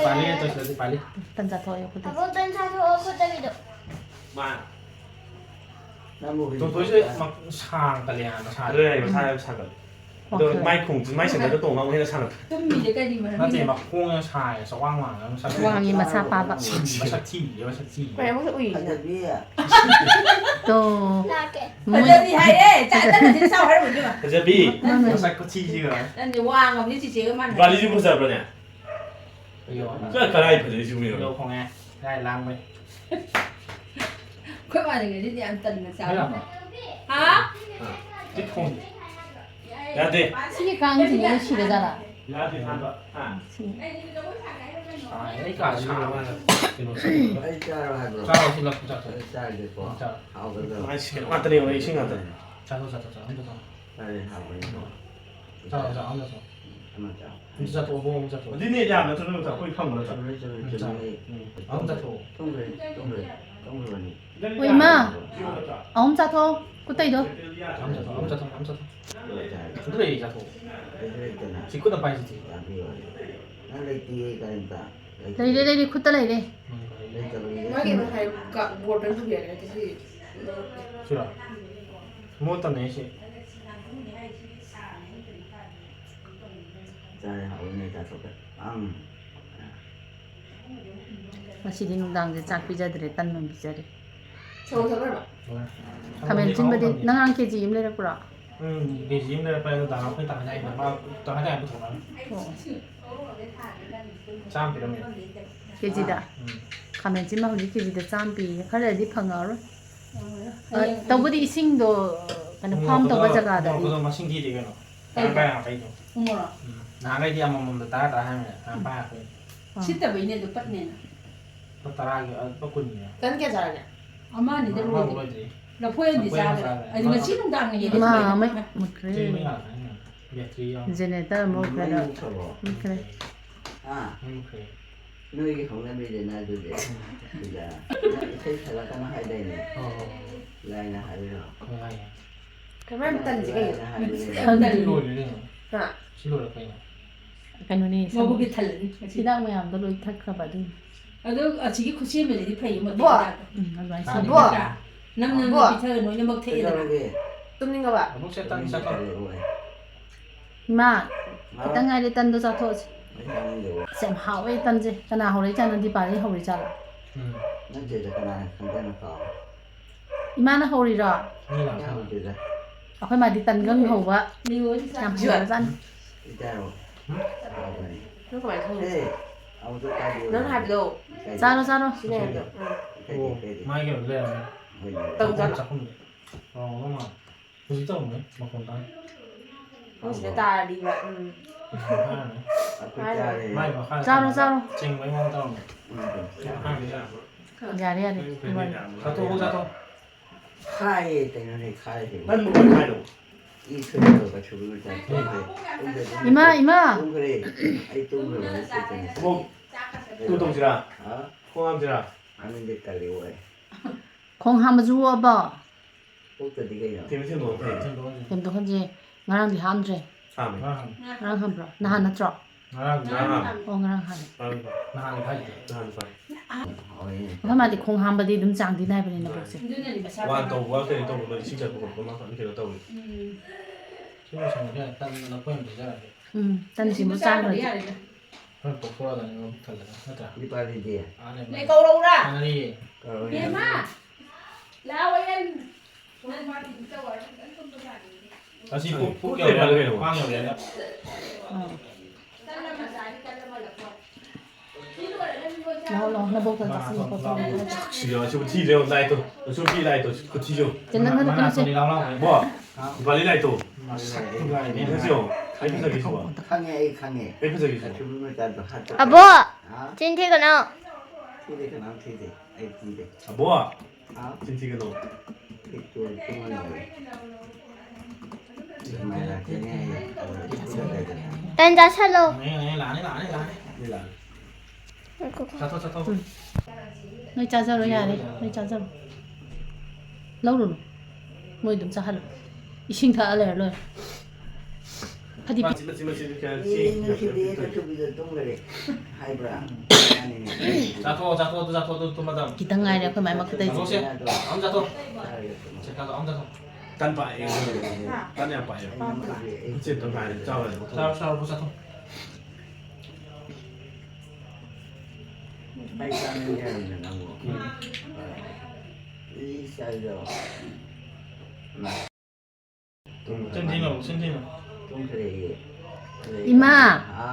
ไปเรียตัวเสือไปเรีย ตั้งใจโทรอยู่คนเดียว มา น้ำมูก ตัวช่วยมาช่างกันเลยนะช่าง เรื่อยมาท่าช่างกันโดยไม่คงไม่เสร็จแล้วก็ตรงมาให้เราช่าง Tu mi de kai di ma. น่าจะมาคุ้งชายสว่างว่างแล้วชัก วางยิมาซาปาบะ มาชักที่เดี๋ยวชักที่ Ko mo sa ui. อันจะเบี้ย โต Ma de di hai de. Ta ta ni sao hai mo di ma. จะบี้ มาชักก็ที่ที่กัน Dan ni wang ngam ni ci ci man. บาลีที่พูดแบบเนี่ย ไปโยน ก็กระไรเผื่อจะมี โยนของไงได้ล้างไป Ko ma de ni di an tan na ไม่หลั sao. บ Ha? จิตคง ยาดี 시계 강지 이거 싫어잖아 ยาดีทานแบบอ่า ไอ้กาช่างว่าเป็นรถ ไอ้จ้าเราให้ดู จ้าที่เราจ้า ไอ้จ้าเด็กกว่าเอาไปเลย ไม่ใช่มาตัวเดียวเลยชิงกันเลย จ้าจ้าจ้า혼자서 ไปเลยเอาไปเลย จ้า혼자서 ทำไมจ้า 혼자 또 오고 혼자 또 ที่นี่ยามแล้วทุกคนจะคุยข้ามหมดแล้ว จะ จ้ะ ไม่จะไม่จะไม่ 혼자 또 ต้องเลยต้องเลยต้องเลยวันนี้ 오이마 아홈자 ቶ 꾸따이도 혼자 또 เปิดใจ 그래 이자 또 เรื่อยๆกันนะ 직구다 빠지지 ตามพี่ว่านั่นเลยตีกันตา 레이레레리 쿠따레이레 เลยจะไป Ma ke hai ka bottle tu ya ke si. 주라 뭐 어떤 내시 จ้าเอาในจ้าสุดอ่ะ 마시리 농당제 짝 비자들의 딴놈 비자래 Cho sa ba. 가면 찐바디 나한 케지 임레라 꾸라 내 집에 빨리 나가 빨리 나가자 이제 막또 하자 안 붙어 짬 비르면 케지다 가면 찐마 우리 케지다 짬비 칼레디 팡아로 더부디 이싱도 그냥 팜 더가 자가다 그거 막 신기 되게 너 나가 가이도 Mo. 나가 이제 한번 몸도 따라 하면 안 봐. Sita ba ine do pat ne. 또 따라하기 또 군이야. Tan ke sa ya. Amani da Mà ruwa. rồi gì? La foyen di sa. Ai ma chi nung dang ye. มาไหมหมดเคร Chị mới là cái này. Biệt trí không? เจเนเตอร์หมดเคร ไม่ แล้ว รู้เขาบอก หมดเคร Không ok. นุ้ยของนั่นไม่ได้น่าดูเด็ดดูแลใช้สารกันให้ได้เนี่ย Ờ, แรงนะหายไปหรอ không hay. Ka mai mutan ji kai. หายไปเลย Xin lỗi đấy. Ha. Xin lỗi là cái này. กันวันนี้ Mo bu bi thal. ที่ดักไม่ยอมตะลุยทักขับดึง Ado a chi ki khushi me di phai mo. อะไรสิ Bo. Nam nam bi thal no ni mak ที่ the เรา da. เรีย Tum ninga ba. Lúc sẽ tăng น sẽ ก็ không? เลย มาตั้งไงเลยตันตัวจะโทษ ไม่ทำเลย เสียมหาไว้ตันจีกันหาเลยจานันที่ป่านี้หาเลยจ้าละ Ừ. นั่นเจอจะขนาดคันเต้นเขา อีมานะหาเลยจ้า Như là ถ้า sao? มันเจอจะ เอาไปมาดิตันก็หัว Ni wo di ยาม sa. เชื่อจัน ที่เจ้าเอาไป No ka mai thong. เฮ้ยเอาตัวตาดี No ha bi do. จ้าโรจ้าโร Chi ne do. Ồ, mai kiểu lên này. Tông ra. Chắc không được. Ờ, đúng mà. Tôi chỉ tông đấy, mà còn tăng. Ko si ta di ba. Hai này. เอาตัวตาเลย Mai mà khai. จ้าโรจ้าโร Trình mấy mong tao này. Hai đấy à? อย่าเรียกดิ Ra thôi, ra thôi. ค่ายแต่นั่นเลยค่ายถึง นั่นมึงไม่ได้หรอก อีคือเราก็ชูรู้จักตุ้งเลย อีมาอีมา ตุ้งเลยไอ้ตุ้งเลยมันเป็นยังไง 뭐 뚜동지라 ฮะ 홍암지라 อันนี้เด็กกันเลยเว้ย คงหามาจูอ่ะบ่ พวกตัวดีกันเนาะ 재밌는 거 같아 Trình đó gì? เต็มตัวคนจีงานที่ฮันเจ 다음에 งาน งานฮันปะนาฮันนัดจอก งาน โอ้งานฮัน 다음에 งานใคร 다음에 โอ้ย เพราะมาดิคงหามบดีดึงจางที่ไหนไปเลยนะบอกสิ Ndu ne di ba sa. 와또 와그리 또 뭐, 진짜 그거 그만 이렇게 넣다 보니 ชื่อฉันเนี่ยตั้งนักเพื่อนไปได้ ตันสิมุจ้างเลย เพื่อนปกครองกันยังทันเลยนะจ๊ะ นี่ปารีเดีย อันนี้ Ne ka ro ra. อันนี้ ก็ Ye ma. La wa yan. อาชีพพวกเกี่ยวกับความเกี่ยวกับเนี่ย แล้วลองระบบกันสิก็ต้อง 지려 지금 티레오 나이도 좀비 나이도 그 티죠 จะนั่นนั่น มา ก็ ตัว สิ นี้เราเล่า 뭐 발리 나이도 มาทุกอย่างนี่ 그죠 에피적이 좋아 ข้างไงข้างไง 에피적이 ชู 좋아 รู้จักตัวฮัต 阿伯， ฮะ 今天可能 ที่เด็กน้ำที่เด็กไอ้ที่เด็ก 아 뭐야 ฮะ 찐티가 너 ติดตัวตัวเลยทำไมล่ะที่นี่อะไรที่เด็ก 大家下楼。 นี่หลานนี่หลานนี่หลาน 일란 ชัดชัด nơi cha giờ rồi nhà đi nơi cha giờ lâu rồi mới đúng cha hẳn ý sinh thở lại rồi hadi 찜찜찜 이렇게 นี่ 하지 นึกที่เด็กก็ชูบิดตรงเลยไฮบราอันนี้ จัดโทจัดโทตัวมาดาม kita ngai dia kemai mak kita โทเสียอ้อมจัดโทเช็คกันอ้อมจัดโท 딴바에 딴에 바에 이제 또 가야 짜와요 ชาวผู้จัดโท ไปทางนี้นะน้องอีสายเดียวมา เส้นที่หนึ่งเส้นที่หนึ่ง ตรงทะเล ima ฮะ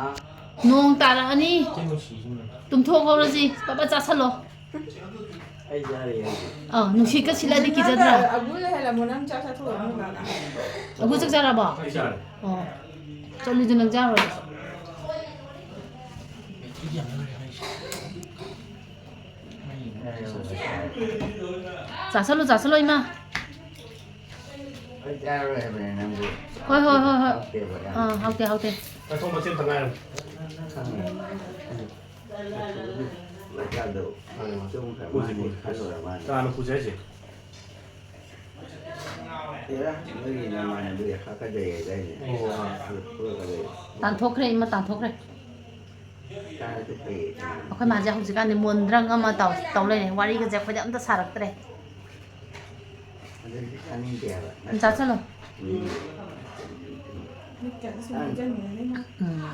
nong tara ani เส้นที่สี่ใช่ไหม tum thok ho ji papa cha salo ไอ้ยาเรีย nu shi ka sila di kijadra Abu le hala mo nam cha sa tho mo na na. abu chak jara ba 이제 oh choli jun jang rồi ที่อย่างนั้นไม่ใช่ไม่ cha salo ima ไอ้ยาเรียเป็นน้ำดู hoi hoi hoi hoi เดี๋ยวนะ hau te 나 정말 찜 당가요 ข้างนี้แล้วก็ดูจุ่มกับมันนี่ข้าวสวยมัน 나는 부자지 เดี๋ยวไม่มีน้ำมันดูเขาก็จะได้เนี่ยเพื่อเลย tan thok re ima tan thok re การจะไป เอาค่อยมาจะหุ่นสิการในมวลเรื่องก็มาเต่าเลยเนี่ยวันนี้ก็จะพยายามจะสารักเลย อันนี้เดียว มันจ้าซะเลย Ni ka sa mo jan ni na.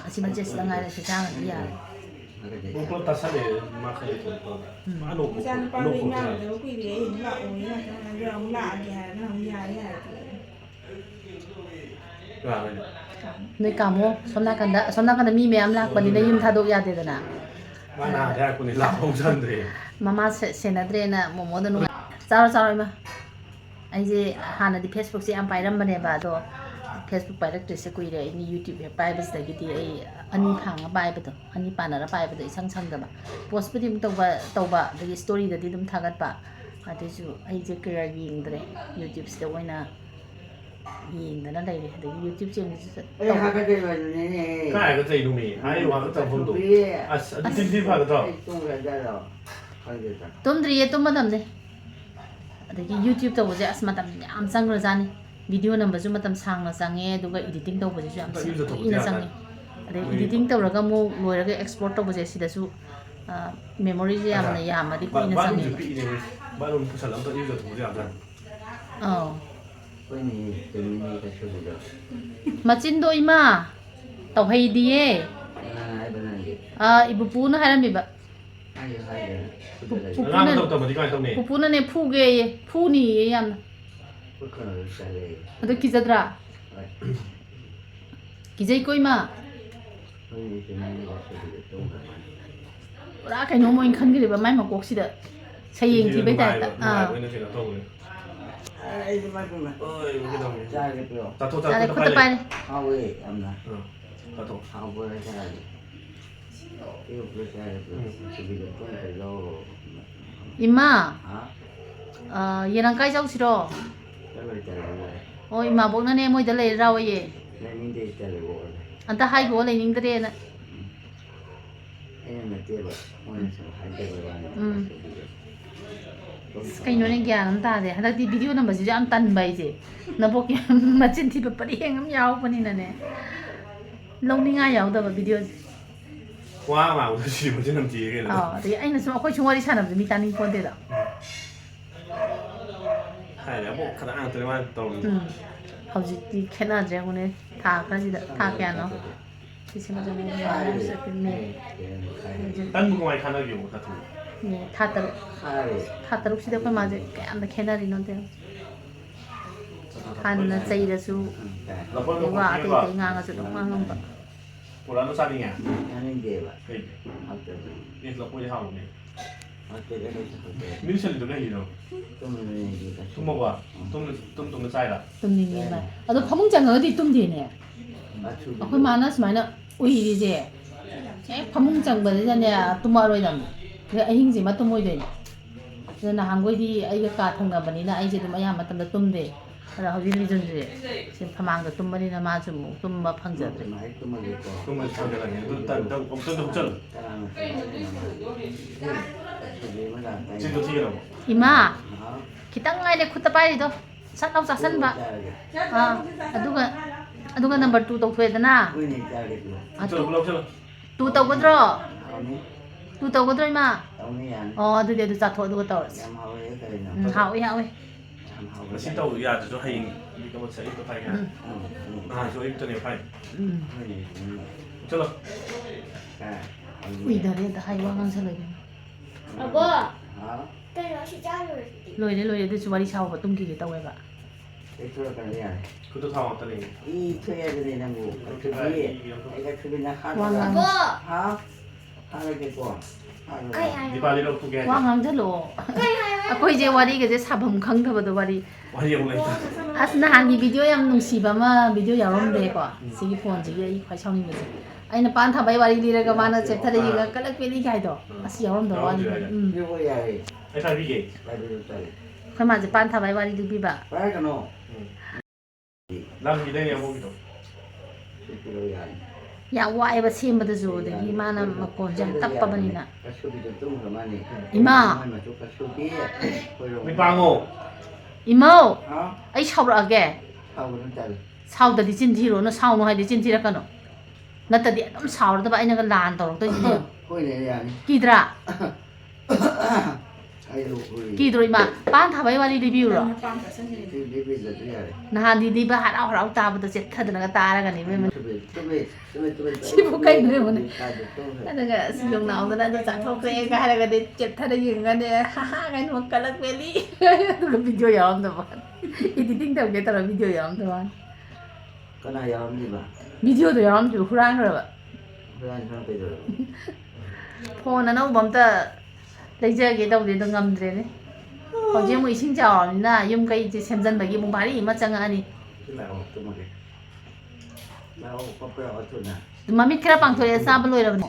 อาชีพมันจะสิ่งอะไรจะจ้างอะไรอย่าง 뭐 그렇다 사네 마카에 또 마노고 Jan pa ri 놓고 na de ku ri ni la o ni na ra mo la ya na mo ya ya. 그 안에 ในกาโมสมนักกันมีแม่มลักวันนี้ได้ยินท่าดกยาเด็ดนะ 마나 대학군이 라봉산들이 มาเซนเดรนะโมโมดนุจ้าเลยมาไอ้เจฮานาดิเฟซบุ๊กซีอัมไปรัมบันเนบาโดเฟซบุ๊กไปรักตัวเสกุยเลยนี่ยูทูบไปไปสเตกิตีไอ้อันนี้พังไปไปตัวอันนี้ปานาระไปไปตัวช่างๆกันบ้าโพสต์ไปที่มึงตัวบ้าตัวบ้าเดี๋ยวสตอรี่เดี๋ยวที่มึงทากันบ้า ꯑꯗꯨꯁꯨ ꯑꯩꯁꯦ ꯀꯌꯥ ꯌꯦꯡꯗ꯭ꯔꯦ ꯌꯨꯇ꯭ꯌꯨꯕꯁꯤꯗ ꯑꯣꯏꯅ ꯌꯦꯡꯗꯅ ꯂꯩꯔꯦ ꯑꯗꯒꯤ ꯌꯨꯇ꯭ꯌꯨꯕ ꯆꯦꯅꯦꯜꯁꯤꯗ ꯑꯩ ꯍꯥꯏꯒꯗꯣꯏꯕꯅꯤꯅꯦ ꯀꯥꯏꯒ ꯆꯩꯅꯨꯃꯤ ꯍꯥꯏ ꯋꯥꯒ ꯇꯧꯐꯝꯗꯣ ꯑꯁ ꯑꯗꯨ ꯆꯤꯟꯊꯤ ꯐꯒꯗ꯭ꯔꯣ ꯑꯩ ꯇꯨꯡꯈ꯭ꯔꯖꯥꯠꯂꯣ ꯈꯪꯗꯦꯗ ꯇꯨꯝꯗ꯭ꯔꯤꯌꯦ ꯇꯨꯝꯃꯗꯝꯅꯦ ꯑꯗꯒꯤ ꯌꯨꯇ꯭ꯌꯨꯕ ꯇꯧꯕꯁꯦ ꯑꯁ ꯃꯇꯝ ꯌꯥꯝ ꯆꯪꯈ꯭ꯔꯖꯥꯠꯅꯤ ꯚꯤꯗꯤꯑꯣ ꯅꯝꯕꯁꯨ ꯃꯇꯝ ꯁꯥꯡꯅ ꯆꯪꯉꯦ ꯑꯗꯨꯒ ꯏꯗꯤꯇꯤꯡ ꯇꯧꯕꯁꯤꯁꯨ ꯌꯥꯝ ꯀꯨꯏꯅ ꯆꯪꯉꯦ ꯑꯗꯩ ꯏꯗꯤꯇꯤꯡ ꯇꯧꯔꯒ ꯑꯃꯨꯛ ꯂꯣꯏꯔꯒ ꯑꯦꯛꯁꯄꯣꯔꯠ ꯇꯧꯕꯁꯦ ꯁꯤꯗꯁꯨ ꯃꯦꯃꯣꯔꯤꯁꯦ ꯌꯥꯝꯅ ꯌꯥꯝꯃꯗꯤ ꯀꯨꯏꯅ ꯕꯥꯠꯔꯨꯝꯁꯨ ꯆꯪꯉꯦꯕ ꯄꯤꯛꯏꯅꯦ ꯕꯥꯠꯔꯨꯝ ꯄꯨꯁꯜ ꯑꯝꯇ ꯏꯔꯨꯖꯊꯣꯛꯄꯁꯨ ꯌꯥꯕꯖꯥꯠꯅꯤ ꯑꯧ ꯑꯩꯈꯣꯏꯅꯤ ꯆꯨꯝꯃꯤꯅꯤ ꯀꯩꯁꯨꯗꯣ ꯃꯆꯤꯟꯗꯣ ꯏꯃꯥ ꯇꯧꯍꯩꯗꯤꯌꯦ ꯅꯪ ꯍꯥꯏꯕ ꯅꯪꯗꯤ ꯏꯕꯨꯄꯨꯅ ꯍꯥꯏꯔꯝꯃꯤꯕ ꯍꯥꯏꯌꯨ ꯍꯥꯏꯗꯅ ꯉꯔꯥꯡ ꯇꯧꯗꯕꯗꯤ ꯀꯃꯥꯏꯅ ꯇꯧꯅꯤ ꯄꯨꯄꯨꯅꯅꯦ ꯐꯨꯒꯦꯌꯦ ꯐꯨꯅꯤꯌꯦ ꯌꯥꯝꯅ ꯈꯨꯠꯀꯅꯁꯨ ꯆꯠꯂꯦ ꯑꯗꯨ ꯀꯤꯖꯗ꯭ꯔꯥ ꯀꯤꯖꯩꯀꯣ ꯏꯃꯥ ꯑꯩꯈꯣꯏꯅꯤ ꯆꯨꯝꯃꯤꯅꯤ ꯀꯩꯁꯨꯗꯣ ꯇꯨꯡꯈ꯭ꯔꯃꯥꯅꯤ ꯄꯨꯔꯥ ꯀꯩꯅꯣꯝ ꯑꯣꯏꯅ ꯈꯟꯈ꯭ꯔꯦꯕ ꯃꯥꯏ ꯃꯀꯣꯛꯁꯤꯗ ꯁꯌꯦꯡ ꯊꯤꯕꯩ ꯇꯥꯏꯞꯇ ꯅꯨꯡꯉꯥꯏꯕ ꯑꯣꯏꯅ ꯀꯩꯅꯣ ꯇꯧꯕꯅꯦ ꯑꯩꯗꯤ ꯃꯥꯏꯄꯨꯅ ꯑꯣꯏ ꯀꯩꯗꯧꯅꯤ ꯆꯥꯒꯦ ꯄꯤꯔꯣ ꯆꯥꯊꯣꯛ ꯆꯥꯔꯦ ꯆꯥꯊꯣꯛ ꯈꯨꯠꯇ ꯄꯥꯏꯔꯦ ꯍꯥꯎꯋꯦ ꯌꯥꯝꯅ ꯆꯥꯊꯣꯛ ꯍꯥꯎꯕ ꯆꯥꯒꯦ ꯄꯤꯔꯣ ꯄꯤꯔꯣ ꯆꯥꯒꯦ ꯄꯤꯔꯣ ꯁꯨꯕꯤꯗꯣ ꯇꯨꯡꯈ꯭ꯔꯖꯣ ꯏꯃꯥ ꯍꯥ ꯌꯦꯔꯪꯀꯥꯏ ꯆꯧꯁꯤꯔꯣ ꯆꯠꯂꯣꯏ ꯆꯠꯂꯣꯏ ꯍꯣꯏ ꯏꯃꯥꯕꯣꯛꯅꯅꯦ ꯃꯣꯏꯗ ꯂꯩꯔ ꯔꯥꯎꯑꯣꯌꯦ ꯂꯩꯅꯤꯡꯗꯦ ꯆꯠꯂꯣꯏ ꯑꯝꯇ ꯍꯥꯏꯈꯣ ꯂꯩꯅꯤꯡꯗ꯭ꯔꯦꯅ ꯑꯩꯅ ꯅꯠꯇꯦꯕ ꯃꯣꯏꯅ ꯁꯨꯝ ꯍꯥꯏꯖꯕ ꯋꯥꯅꯤ ꯑꯁ ꯀꯩꯅꯣꯅꯦ ꯒ꯭ꯌꯥꯟ ꯑꯃ ꯇꯥꯗꯦ ꯍꯟꯗꯛꯇꯤ ꯚꯤꯗꯤꯑꯣ ꯅꯝꯕꯁꯤꯁꯨ ꯌꯥꯝ ꯇꯟꯕ ꯑꯩꯁꯦ ꯅꯕꯣꯛꯀꯤ ꯃꯆꯤꯟ ꯊꯤꯕ ꯄꯔꯦꯡ ꯑꯃ ꯌꯥꯎꯕꯅꯤꯅꯅꯦ ꯂꯧꯅꯤꯡꯉꯥꯏ ꯌꯥꯎꯗꯕ ꯚꯤꯗꯤꯑꯣꯁꯦ ꯋꯥ ꯉꯥꯡꯕꯗ ꯁꯤꯕꯁꯦ ꯅꯝꯊꯤꯌꯦ ꯀꯩꯅꯣ ꯑꯗꯒꯤ ꯑꯩꯅ ꯁꯨꯝ ꯑꯩꯈꯣই ꯁꯨꯝ ꯋꯥꯔꯤ ꯁꯥꯟꯅꯕꯁꯦ ꯃꯤ ꯇꯥꯅꯤꯡ ꯄꯣꯟꯇꯦꯗ ꯍꯥꯏꯗꯤ ꯑꯃꯨꯛ ꯈꯇꯪ ꯉꯥꯛꯇꯅꯦ ꯃꯥꯅ ꯇꯧꯔꯝꯃꯤꯗꯣ ꯍꯧꯖꯤꯛꯇꯤ ꯈꯦꯠꯅꯗ꯭ꯔꯦ ꯍꯣꯅꯦ ꯊꯥ ꯈꯔꯁꯤꯗ ꯊꯥ ꯀꯌꯥꯅꯣ ꯗꯤꯁꯦꯝꯕꯔ ꯖꯅꯋꯥꯔꯤ ꯑꯦꯄ꯭ꯔꯤꯜ ꯃꯦ ꯇꯟꯕꯨ ꯀꯃꯥꯏꯅ ꯈꯥꯟꯅꯒꯦ ꯊꯥ ꯊꯥ ꯇꯔꯨꯛ ꯊꯥ ꯇꯔꯨꯛꯁꯤꯗ ꯑꯩꯈꯣꯏ ꯃꯥꯁꯦ ꯀꯌꯥꯝꯗ ꯈꯦꯠꯅꯔꯤꯅꯣ ꯇꯦ ꯍꯥꯟꯅ ꯆꯩꯔꯁꯨ ꯑꯗꯩ ꯋꯥ ꯑꯇꯩ ꯑꯇꯩ ꯉꯥꯡꯉꯁꯨ ꯑꯗꯨꯝ ꯉꯥꯡꯉꯝꯕ ꯄꯨꯔꯥꯅ ꯆꯥꯅꯤꯡꯉꯦ ꯆꯥꯅꯤꯡꯗꯦꯕ ꯀꯩ ꯍꯥꯎꯇꯕꯅꯤ ꯑꯦ ꯂꯐꯣꯏꯗꯤ ꯍꯥꯎꯕꯅꯦ ꯍꯥꯎꯇꯦꯗ ꯀꯩꯁꯨ ꯍꯥꯎꯇꯦ ꯃꯤꯜꯁꯜꯂꯤꯗꯣ ꯀꯩꯒꯤꯅꯣ ꯇꯨꯝꯃꯕ ꯇꯨꯝꯅ ꯆꯥꯏꯔ ꯇꯨꯝꯅꯤꯡꯉꯦ ꯚꯥꯏ ꯑꯗꯣ ꯐꯃꯨꯡ ꯆꯪꯉꯒꯗꯤ ꯇꯨꯝꯗꯦꯅꯦ ꯑꯩꯈꯣꯏ ꯃꯥꯅ ꯁꯨꯃꯥꯏꯅ ꯎꯏꯔꯤꯁꯦ ꯍꯦꯛ ꯐꯃꯨꯡ ꯆꯪꯕꯁꯤꯗꯅꯦ ꯇꯨꯝꯃꯛꯑꯔꯣꯏꯗꯕꯅꯤ ꯑꯗꯩ ꯑꯍꯤꯡꯁꯤꯃ ꯇꯨꯝꯃꯣꯏꯗꯣꯏꯅꯤ ꯑꯗꯨ ꯅꯍꯥꯟꯈꯣꯏꯗꯤ ꯑꯩꯒ ꯀꯥ ꯊꯪꯅꯕꯅꯤꯅ ꯑꯩꯁꯦ ꯑꯗꯨꯝ ꯑꯌꯥꯝꯕ ꯃꯇꯝꯗ ꯇꯨꯝꯗꯦ ꯑꯗ ꯍꯧꯖꯤꯛ ꯂꯤꯖꯟꯁꯦ ꯁꯤ ꯐꯃꯥꯡꯗ ꯇꯨꯝꯕꯅꯤꯅ ꯃꯥꯁꯨ ꯑꯃꯨꯛ ꯇꯨꯝꯕ ꯐꯪꯖꯗ꯭ꯔꯦ ꯇꯨꯝꯃꯁꯤ ꯐꯪꯒꯗꯕꯅꯤ ꯑꯗꯨ ꯑꯃꯨꯛꯇꯪ ꯍꯨꯞꯆꯜꯂꯨ ꯆꯤꯟꯗꯣ ꯊꯤꯒꯅꯕ ꯏꯃꯥ ꯈꯤꯇꯪ ꯉꯥꯏꯔꯦ ꯈꯨꯠꯇ ꯄꯥꯏꯔꯤꯗꯣ ꯁꯠ ꯂꯥꯎ ꯆꯥꯁꯟꯕ ꯑꯗꯨꯒ ꯅꯝꯕꯔ 2 ꯇꯧꯊꯣꯛꯑꯦꯗꯅ ꯂꯧꯁꯜꯂꯨ 2 ꯇꯧꯒꯗ꯭ꯔꯣ 2 ꯇꯧꯒꯗ꯭ꯔꯣ ꯏꯃꯥ ꯑꯗꯨꯗꯤ ꯑꯗꯨ ꯆꯥꯊꯣꯛ ꯑꯗꯨꯒ ꯇꯧꯔꯁꯤ ꯍꯥꯎꯏ ꯍꯥꯎꯏ ꯉꯁꯤ ꯇꯧ ꯌꯥꯗ꯭ꯔꯁꯨ ꯍꯌꯦꯡ ꯑꯌꯨꯛꯇ ꯐꯥꯏ ꯅꯍꯥꯟꯁꯨ ꯑꯌꯨꯛꯇꯅꯦ ꯐꯥꯏ ꯆꯠꯂꯣ ꯎꯏꯗꯔꯦꯗ ꯍꯥꯏ ꯋꯥ ꯉꯥꯡꯁꯜꯂꯒꯦ ꯂꯣꯏꯔꯦ ꯂꯣꯏꯔꯦ ꯑꯗꯨꯁꯨ ꯋꯥꯔꯤ ꯁꯥꯎꯕ ꯇꯨꯝꯈꯤꯒꯦ ꯇꯧꯋꯦꯕ ꯈꯨꯠꯇ ꯊꯥꯎ ꯉꯥꯛꯇ ꯂꯩ ꯗꯤꯄꯥꯂꯤ ꯂꯧꯊꯣꯛꯀꯦ ꯋꯥ ꯉꯥꯡꯁꯜꯂꯛꯑꯣ ꯑꯩꯈꯣꯏꯁꯦ ꯋꯥꯔꯤꯒꯁꯦ ꯁꯥꯐꯝ ꯈꯪꯗꯕꯗꯣ ꯋꯥꯔꯤ ꯋꯥꯔꯤ ꯑꯃꯨꯛ ꯂꯩꯇ ꯑꯁ ꯅꯍꯥꯟꯒꯤ ꯚꯤꯗꯤꯑꯣ ꯌꯥꯝ ꯅꯨꯡꯁꯤꯕ ꯑꯃ ꯚꯤꯗꯤꯑꯣ ꯌꯥꯎꯔꯝꯗꯦꯀꯣ ꯁꯤꯒꯤ ꯐꯣꯟꯁꯤꯒꯤ ꯑꯩ ꯈ꯭ꯋꯥꯏ ꯁꯥꯎꯅꯤꯡꯕꯁꯦ ꯑꯩꯅ ꯄꯥꯟ ꯊꯥꯕꯩ ꯋꯥꯔꯤ ꯂꯤꯔꯒ ꯃꯥꯅ ꯆꯦꯞꯊꯔ ꯌꯦꯡꯉ ꯀꯂꯛꯄꯦꯅꯤ ꯀꯥꯏꯗꯣ ꯑꯁ ꯌꯥꯎꯔꯝꯗꯕ ꯋꯥꯅꯤ ꯑꯩ ꯊꯥꯕꯤꯒꯦ ꯑꯩꯈꯣꯏ ꯃꯥꯁꯦ ꯄꯥꯟ ꯊꯥꯕꯩ ꯋꯥꯔꯤ ꯂꯤꯕꯤꯕ ꯂꯝꯒꯤꯗꯩꯅꯦ ꯑꯃꯨꯛꯀꯤꯗꯣ ꯌꯥꯝ ꯋꯥꯏꯑꯦꯕ ꯁꯦꯝꯕꯗꯁꯨ ꯑꯗꯒꯤ ꯃꯥꯅ ꯃꯈꯣꯟꯁꯦ ꯌꯥꯝ ꯇꯞꯄꯕꯅꯤꯅ ꯏꯃꯥ ꯃꯤꯄꯥꯡꯉꯣ ꯏꯃꯧ ꯑꯩ ꯁꯥꯎꯔꯛꯑꯒꯦ ꯁꯥꯎꯗꯗꯤ ꯆꯤꯟ ꯊꯤꯔꯣꯅ ꯁꯥꯎꯅꯨ ꯍꯥꯏꯗꯤ ꯆꯤꯟ ꯊꯤꯔꯛꯀꯅꯣ ꯅꯠꯇꯗꯤ ꯑꯗꯨꯝ ꯁꯥꯎꯔꯗꯕ ꯑꯩꯅꯒ ꯂꯥꯟ ꯇꯧꯔꯛꯇꯣꯏꯁꯤꯅꯦ ꯀꯤꯗ꯭ꯔꯥ ꯀꯤꯗ꯭ꯔꯣ ꯏꯃꯥ ꯄꯥꯟ ꯊꯥꯕꯩ ꯋꯥꯔꯤ ꯂꯤꯕꯤꯌꯨꯔꯣ ꯅꯍꯥꯟꯗꯤ ꯂꯤꯕ ꯍꯔꯥꯎ ꯍꯔꯥꯎ ꯇꯥꯕꯗ ꯆꯦꯞꯊꯗꯅꯒ ꯇꯥꯔꯒꯅꯤ ꯁꯤꯕꯨ ꯀꯩꯅꯣ ꯌꯦꯡꯉꯨꯅꯦ ꯑꯗꯨꯒ ꯑꯁ ꯌꯣꯡꯅꯥꯎꯗꯅ ꯑꯗꯨ ꯆꯥꯊꯣꯛꯈ꯭ꯔꯦꯒ ꯍꯥꯏꯔꯒꯗꯤ ꯆꯦꯞꯊꯔ ꯌꯦꯡꯉꯅꯤ ꯍꯥꯍꯥ ꯀꯩꯅꯣ ꯀꯂꯛꯄꯦꯂꯤ ꯑꯗꯨꯒ ꯚꯤꯗꯤꯑꯣ ꯌꯥꯎꯔꯝꯗꯕ ꯏꯗꯤꯇꯤꯡ ꯇꯧꯒꯦ ꯇꯧꯔ ꯚꯤꯗꯤꯑꯣ ꯌꯥꯎꯔꯝꯗꯕ ꯀꯅꯥ ꯌꯥꯎꯔꯝꯗꯤꯕ ꯚꯤꯗꯤꯑꯣꯗꯣ ꯌꯥꯎꯔꯝꯗ꯭ꯔꯤꯕ ꯍꯨꯔꯥꯟꯈ꯭ꯔꯕ ꯐꯣꯟ ꯑꯅꯧꯕ ꯑꯝꯇ ꯂꯩꯖꯒꯦ ꯇꯧꯗꯦ ꯑꯗꯣ ꯉꯝꯗ꯭ꯔꯦꯅꯦ ꯍꯧꯖꯤꯛ ꯑꯃꯨꯛ ꯏꯁꯤꯡ ꯆꯥꯎꯔꯕꯅꯤꯅ ꯌꯨꯝ ꯀꯩꯁꯦ ꯁꯦꯝꯖꯤꯟꯕꯒꯤ ꯑꯃꯨꯛ ꯚꯥꯔꯤ ꯑꯃ ꯆꯪꯉꯛꯑꯅꯤ ꯃꯃꯤꯠ ꯈꯔ ꯄꯥꯡꯊꯣꯔꯛꯑꯦ ꯆꯥꯕ ꯂꯣꯏꯔꯕꯅꯤ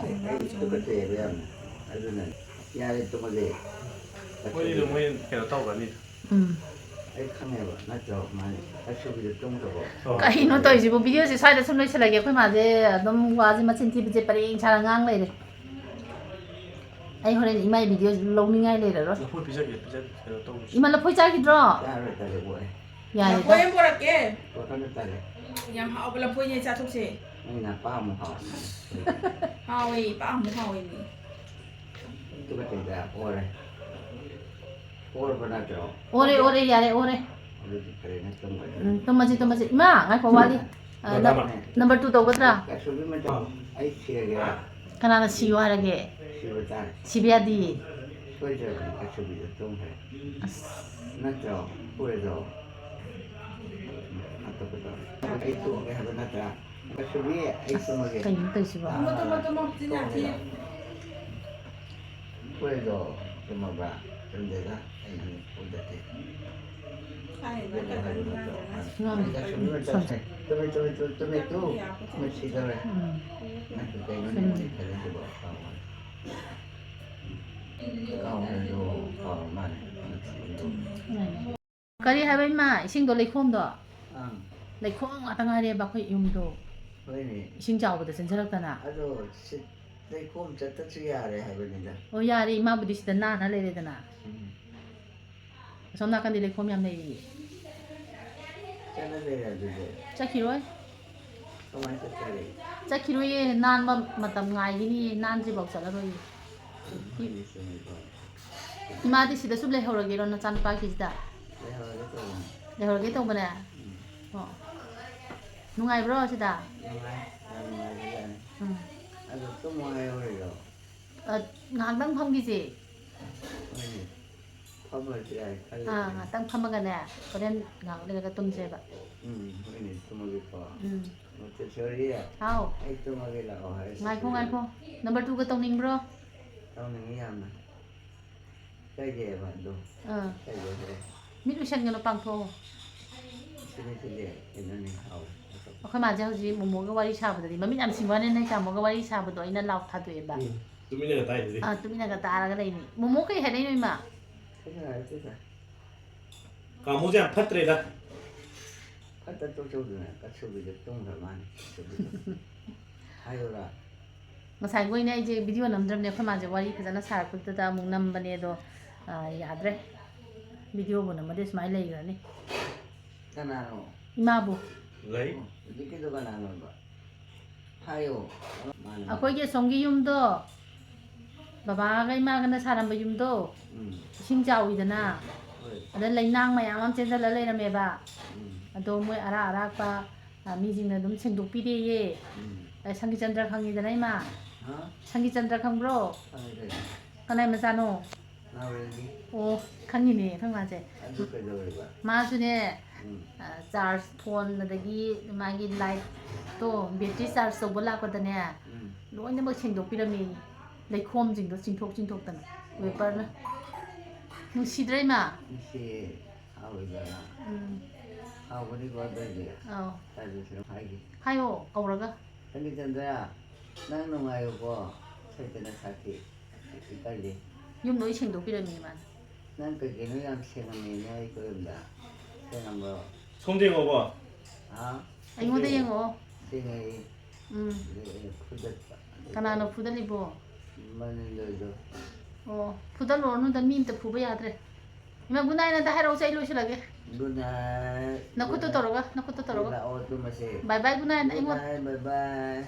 ꯃꯣꯏꯗꯤ ꯃꯣꯏ ꯀꯩꯅꯣ ꯇꯧꯒꯅꯤ ꯑꯩ ꯈꯪꯉꯦꯕ ꯅꯠꯇ꯭ꯔꯣ ꯃꯥꯅꯤ ꯑꯁꯨꯕꯤꯗ ꯇꯨꯝꯈ꯭ꯔꯕꯣ ꯀꯩꯅꯣ ꯇꯧꯔꯤꯁꯤꯕꯨ ꯚꯤꯗꯤꯑꯣꯁꯦ ꯁ꯭ꯋꯥꯏꯗ ꯁꯨꯝ ꯂꯣꯏꯁꯤꯜꯂꯒꯦ ꯑꯩꯈꯣꯏ ꯃꯥꯁꯦ ꯑꯗꯨꯝ ꯋꯥꯁꯦ ꯃꯆꯤꯟ ꯊꯤꯕꯁꯦ ꯄꯔꯦꯡ ꯁꯥꯅ ꯉꯥꯡ ꯂꯩꯔꯦ ꯑꯩ ꯍꯣꯔꯦꯟ ꯏꯃꯥꯒꯤ ꯚꯤꯗꯤꯑꯣ ꯂꯧꯅꯤꯡꯉꯥꯏ ꯂꯩꯔꯔꯣꯏ ꯂꯐꯣꯏ ꯄꯤꯖꯒꯦ ꯀꯩꯅꯣ ꯇꯧꯕꯁꯤ ꯏꯃꯥ ꯂꯐꯣꯏ ꯆꯥꯈꯤꯗ꯭ꯔꯣ ꯆꯥꯔꯣꯏ ꯇꯥꯔꯦ ꯕꯣꯏ ꯌꯥꯔꯦꯗ Lafoi yang borak ke? ꯋꯥꯈꯜꯗ ꯇꯥꯔꯦ Yang hao lafoi ni satu se. ꯑꯩꯅ ꯑꯄꯥꯝꯕ ꯍꯥꯎ Hao ni, pa mu hao ni. ꯑꯗꯨꯒ ꯀꯩꯗ ꯑꯣꯔꯦ ꯑꯣꯔꯕ ꯅꯠꯇ꯭ꯔꯣ ꯑꯣꯔꯦ ꯑꯣꯔꯦ ꯌꯥꯔꯦ ꯑꯣꯔꯦ ꯑꯗꯨꯗꯤ ꯐꯔꯦꯅ ꯇꯨꯝꯒ꯭ꯔꯦ ꯇꯨꯝꯃꯁꯤ ꯇꯨꯝꯃꯁꯤ ꯏꯃꯥ ꯉꯥꯏꯈꯣ ꯋꯥꯠꯂꯤ ꯅꯝꯕꯔ 2 ꯇꯧꯒꯗ꯭ꯔꯥ ꯑꯁꯨꯕꯤ ꯃꯇꯝ ꯑꯩ ꯁꯤꯔꯒꯦ ꯀꯅꯥꯅ ꯁꯤꯌꯣ ꯍꯥꯏꯔꯒꯦ ꯁꯤꯕ ꯇꯥꯔꯦ ꯁꯤꯕ ꯌꯥꯗꯤꯌꯦ ꯁꯣꯏꯗ꯭ꯔꯕꯅꯤ ꯑꯁꯨꯕꯤꯗ ꯇꯨꯝꯈ꯭ꯔꯦ ꯑꯁ ꯅꯠꯇ꯭ꯔꯣ ꯄꯨꯔꯦꯗꯣ ꯑꯇꯣꯞꯄꯗꯣ ꯑꯩ ꯇꯨꯝꯒꯦ ꯍꯥꯏꯕ ꯅꯠꯇ꯭ꯔꯥ ꯑꯁꯨꯕꯤ ꯑꯩ ꯇꯨꯝꯃꯒꯦ ꯀꯩꯅꯣ ꯇꯧꯔꯤꯁꯤꯕꯣ Tunggu, sini hati. ꯄꯨꯔꯦꯗꯣ ꯇꯨꯝꯃꯕ꯭ꯔꯥ ꯇꯨꯝꯗꯦꯗ ꯑꯩ ꯎꯗꯗꯦ Hai, nak kat ni ꯀꯔꯤ ꯍꯥꯏꯕ ꯏꯃꯥ ꯏꯁꯤꯡꯗꯣ ꯂꯩꯈꯣꯝꯗꯣ ꯂꯩꯈꯣꯝ ꯉꯥꯛꯇ ꯉꯥꯏꯔꯦꯕ ꯑꯩꯈꯣꯏ ꯌꯨꯝꯗꯣ ꯏꯁꯤꯡ ꯆꯥꯎꯕꯗ ꯆꯦꯟꯖꯜꯂꯛꯇꯅ ꯂꯩꯈꯣꯝ ꯆꯠꯇꯁꯨ ꯌꯥꯔꯦ ꯍꯥꯏꯕꯅꯤꯗ ꯑꯣ ꯌꯥꯔꯦ ꯏꯃꯥꯕꯨꯗꯤ ꯁꯤꯗ ꯅꯥꯟꯅ ꯂꯩꯔꯦꯗꯅ ꯑꯁꯣꯝ ꯅꯥꯀꯟꯗꯤ ꯂꯩꯈꯣꯝ ꯌꯥꯝ ꯂꯩꯔꯤꯌꯦ ꯆꯠꯂ ꯂꯩꯔꯦ ꯑꯗꯨꯗꯤ ꯆꯠꯈꯤꯔꯣꯏ ꯀꯃꯥꯏꯅ ꯆꯠꯇꯔꯤ ꯆꯠꯈꯤꯔꯣꯏꯌꯦ ꯅꯥꯟꯕ ꯃꯇꯝ ꯉꯥꯏꯒꯤꯅꯤꯌꯦ ꯅꯥꯟꯗ꯭ꯔꯤꯐꯥꯎ ꯆꯠꯂꯔꯣꯏꯌꯦ ꯏꯃꯥꯗꯤ ꯁꯤꯗ ꯁꯨꯝ ꯂꯩꯍꯧꯔꯒꯦꯔꯣ ꯅꯆꯥꯅꯨꯄꯥꯒꯤꯁꯤꯗ ꯂꯩꯍꯧꯔꯒꯦ ꯇꯧꯕꯅꯤ ꯂꯩꯍꯧꯔꯒꯦ ꯇꯧꯕꯅꯦ ꯑꯣ ꯅꯨꯡꯉꯥꯏꯕ꯭ꯔꯣ ꯁꯤꯗ ꯅꯨꯡꯉꯥꯏ ꯌꯥꯝ ꯅꯨꯡꯉꯥꯏꯕꯖꯥꯠꯅꯤ ꯑꯗꯣ ꯇꯨꯝꯃꯣ ꯍꯥꯏꯍꯧꯔꯤꯔꯣ ꯉꯥꯏꯍꯥꯛꯇꯪ ꯐꯝꯈꯤꯁꯦ ꯍꯣꯏꯅꯦ ꯐꯝꯃꯁꯨ ꯌꯥꯏ ꯈꯜꯂꯦ ꯉꯥꯏꯍꯥꯛꯇꯪ ꯐꯝꯃꯒꯅꯦ ꯍꯣꯔꯦꯟ ꯉꯥꯏꯍꯥꯛ ꯂꯩꯔꯒ ꯇꯨꯝꯁꯦꯕ ꯍꯣꯏꯅꯦ ꯇꯨꯝꯃꯒꯦꯀꯣ ꯎꯝ ꯃꯣꯇꯦꯁꯣꯔꯤ ꯍꯥꯎ ꯑꯩ ꯇꯨꯝꯃꯒꯦ ꯂꯥꯛꯑꯣ ꯍꯥꯏ ꯉꯥꯏꯈꯣ ꯉꯥꯏꯈꯣ ꯅꯝꯕꯔ 2ꯒ ꯇꯧꯅꯤꯡꯕ꯭ꯔꯣ ꯇꯧꯅꯤꯡꯉꯤ ꯌꯥꯝꯅ ꯀꯩꯒꯤꯕ ꯑꯗꯣ ꯀꯩꯒꯤ ꯃꯤꯠ ꯎꯏꯁꯟꯒꯅꯨ ꯄꯥꯡꯊꯣꯛꯑꯣ ꯁꯤꯗꯤ ꯀꯩꯅꯣꯅꯤ ꯍꯥꯎꯋꯦ ꯑꯩꯈꯣꯏ ꯃꯥꯁꯦ ꯍꯧꯖꯤꯛ ꯃꯣꯃꯣꯒ ꯋꯥꯔꯤ ꯁꯥꯕꯗꯗꯤ ꯃꯃꯤꯠ ꯌꯥꯝ ꯁꯤꯡꯕꯅꯦ ꯅꯪ ꯇꯥꯃꯣꯒ ꯋꯥꯔꯤ ꯁꯥꯕꯗꯣ ꯑꯩꯅ ꯂꯥꯎ ꯊꯥꯗꯣꯛꯑꯦꯕ ꯇꯨꯃꯤꯟꯅꯒ ꯇꯥꯏꯗꯨꯗꯤ ꯇꯨꯃꯤꯟꯅꯒ ꯇꯥꯔꯒ ꯂꯩꯅꯤ ꯃꯣꯃꯣ ꯀꯩ ꯍꯥꯏꯔꯛꯏꯅꯣ ꯏꯃꯥ ꯀꯥꯃꯣꯁꯦ ꯌꯥꯝ ꯐꯠꯇ꯭ꯔꯦꯗ ꯐꯠꯇ ꯇꯣꯛꯆꯧꯗꯅ ꯑꯁꯨꯕꯤꯗ ꯇꯨꯝꯈ꯭ꯔ ꯃꯥꯅꯤ ꯍꯥꯏꯌꯨꯔꯥ ꯉꯁꯥꯏ ꯑꯣꯏꯅ ꯑꯩꯁꯦ ꯚꯤꯗꯤꯑꯣ ꯅꯝꯗ꯭ꯔꯕꯅꯦ ꯑꯩꯈꯣꯏ ꯃꯥꯁꯦ ꯋꯥꯔꯤ ꯐꯖꯅ ꯁꯥꯔꯛꯄꯗꯨꯗ ꯑꯃꯨꯛ ꯅꯝꯕꯅꯦ ꯑꯗꯣ ꯌꯥꯗ꯭ꯔꯦ ꯚꯤꯗꯤꯑꯣꯕꯨ ꯅꯝꯃꯗꯤ ꯁꯨꯃꯥꯏꯅ ꯂꯩꯈ꯭ꯔꯅꯤ ꯀꯅꯥꯅꯣ ꯏꯃꯥꯕꯨ ꯂꯩ ꯍꯧꯖꯤꯛꯀꯤꯗꯣ ꯀꯅꯥꯅꯣꯕ ꯍꯥꯏꯌꯣ ꯑꯩꯈꯣꯏꯒꯤ ꯑꯁꯣꯝꯒꯤ ꯌꯨꯝꯗꯣ ꯕꯕꯥꯒ ꯏꯃꯥꯒꯅ ꯁꯥꯔꯝꯕ ꯌꯨꯝꯗꯣ ꯏꯁꯤꯡ ꯆꯥꯎꯏꯗꯅ ꯑꯗ ꯂꯩꯅꯥꯡ ꯃꯌꯥꯝ ꯑꯃ ꯆꯦꯟꯁꯤꯜꯂ ꯂꯩꯔꯝꯃꯦꯕ ꯑꯗꯣ ꯃꯣꯏ ꯑꯔꯥꯛ ꯑꯔꯥꯛꯄ ꯃꯤꯁꯤꯡꯅ ꯑꯗꯨꯝ ꯁꯦꯡꯗꯣꯛꯄꯤꯔꯦꯌꯦ ꯁꯪꯒꯤꯆꯟꯗ꯭ꯔ ꯈꯪꯉꯤꯗꯅ ꯏꯃꯥ ꯁꯪꯒꯤꯆꯟꯗ꯭ꯔ ꯈꯪꯕ꯭ꯔꯣ ꯀꯅꯥꯏ ꯃꯆꯥꯅꯣ ꯑꯣ ꯈꯪꯉꯤꯅꯦ ꯑꯩꯈꯣꯏ ꯃꯥꯁꯦ ꯃꯥꯁꯨꯅꯦ ꯆꯥꯔꯖ ꯐꯣꯟ ꯑꯗꯒꯤ ꯃꯥꯒꯤ ꯂꯥꯏꯠꯇꯣ ꯕꯦꯇ꯭ꯔꯤ ꯆꯥꯔꯖ ꯇꯧꯕ ꯂꯥꯛꯄꯗꯅꯦ ꯂꯣꯏꯅꯃꯛ ꯁꯦꯡꯗꯣꯛꯄꯤꯔꯝꯃꯦ ꯂꯩꯈꯣꯝꯁꯤꯡꯗꯣ ꯆꯤꯡꯊꯣꯛꯇꯅ ꯋꯦꯄꯔꯅ ꯅꯨꯡꯁꯤꯗ꯭ꯔ ꯏꯃꯥ ꯅꯨꯡꯁꯤꯌꯦ ꯍꯥꯎꯏꯗꯅ ꯍꯥꯎꯕꯅꯤꯀꯣ ꯑꯗꯨꯗꯤ ꯍꯥꯏꯒꯦ ꯍꯥꯏꯌꯣ ꯀꯧꯔꯒ ꯁꯪꯒꯤꯆꯟꯗ꯭ꯔ ꯅꯪ ꯅꯨꯡꯉꯥꯏꯌꯨꯀꯣ ꯁꯩꯇꯅ ꯁꯥꯈꯤ ꯏꯀꯥꯏꯗꯦ ꯌꯨꯝ ꯂꯣꯏ ꯁꯦꯡꯗꯣꯛꯄꯤꯔꯝꯃꯤ ꯃꯥꯅ ꯅꯪ ꯀꯩꯀꯩꯅꯣ ꯌꯥꯝ ꯁꯦꯡꯉꯝꯃꯦꯅꯦ ꯑꯩꯈꯣꯏ ꯌꯨꯝꯗ ꯁꯦꯡꯉꯝꯕ꯭ꯔꯣ ꯁꯣꯝꯗ ꯌꯦꯡꯉꯣꯀꯣ ꯑꯩꯉꯣꯟꯗ ꯌꯦꯡꯉꯛꯑꯣ ꯁꯦꯡꯉꯛꯏ ꯐꯨꯗꯠꯄ ꯀꯅꯥꯅꯣ ꯐꯨꯗꯠꯂꯤꯕꯣ ꯃꯅꯤꯡꯗꯣꯏꯗꯣ ꯑꯣ ꯐꯨꯗꯠꯂꯨꯔꯅꯨꯗ ꯃꯤ ꯑꯝꯇ ꯐꯨꯕ ꯌꯥꯗ꯭ꯔꯦ ꯏꯃꯥ ꯒꯨꯗ ꯍꯥꯏꯔꯛꯑꯣꯁꯦ ꯑꯩ ꯂꯣꯏꯁꯤꯜꯂꯒꯦ ꯅꯈꯨꯠꯇꯣ ꯇꯧꯔꯒ ꯂꯥꯛꯑꯣ ꯇꯨꯝꯃꯁꯦ ꯕꯥꯏ ꯕꯥꯏ ꯒꯨꯗ ꯅꯥꯏꯠ ꯑꯩꯉꯣꯟ ꯕꯥꯏ ꯕꯥꯏ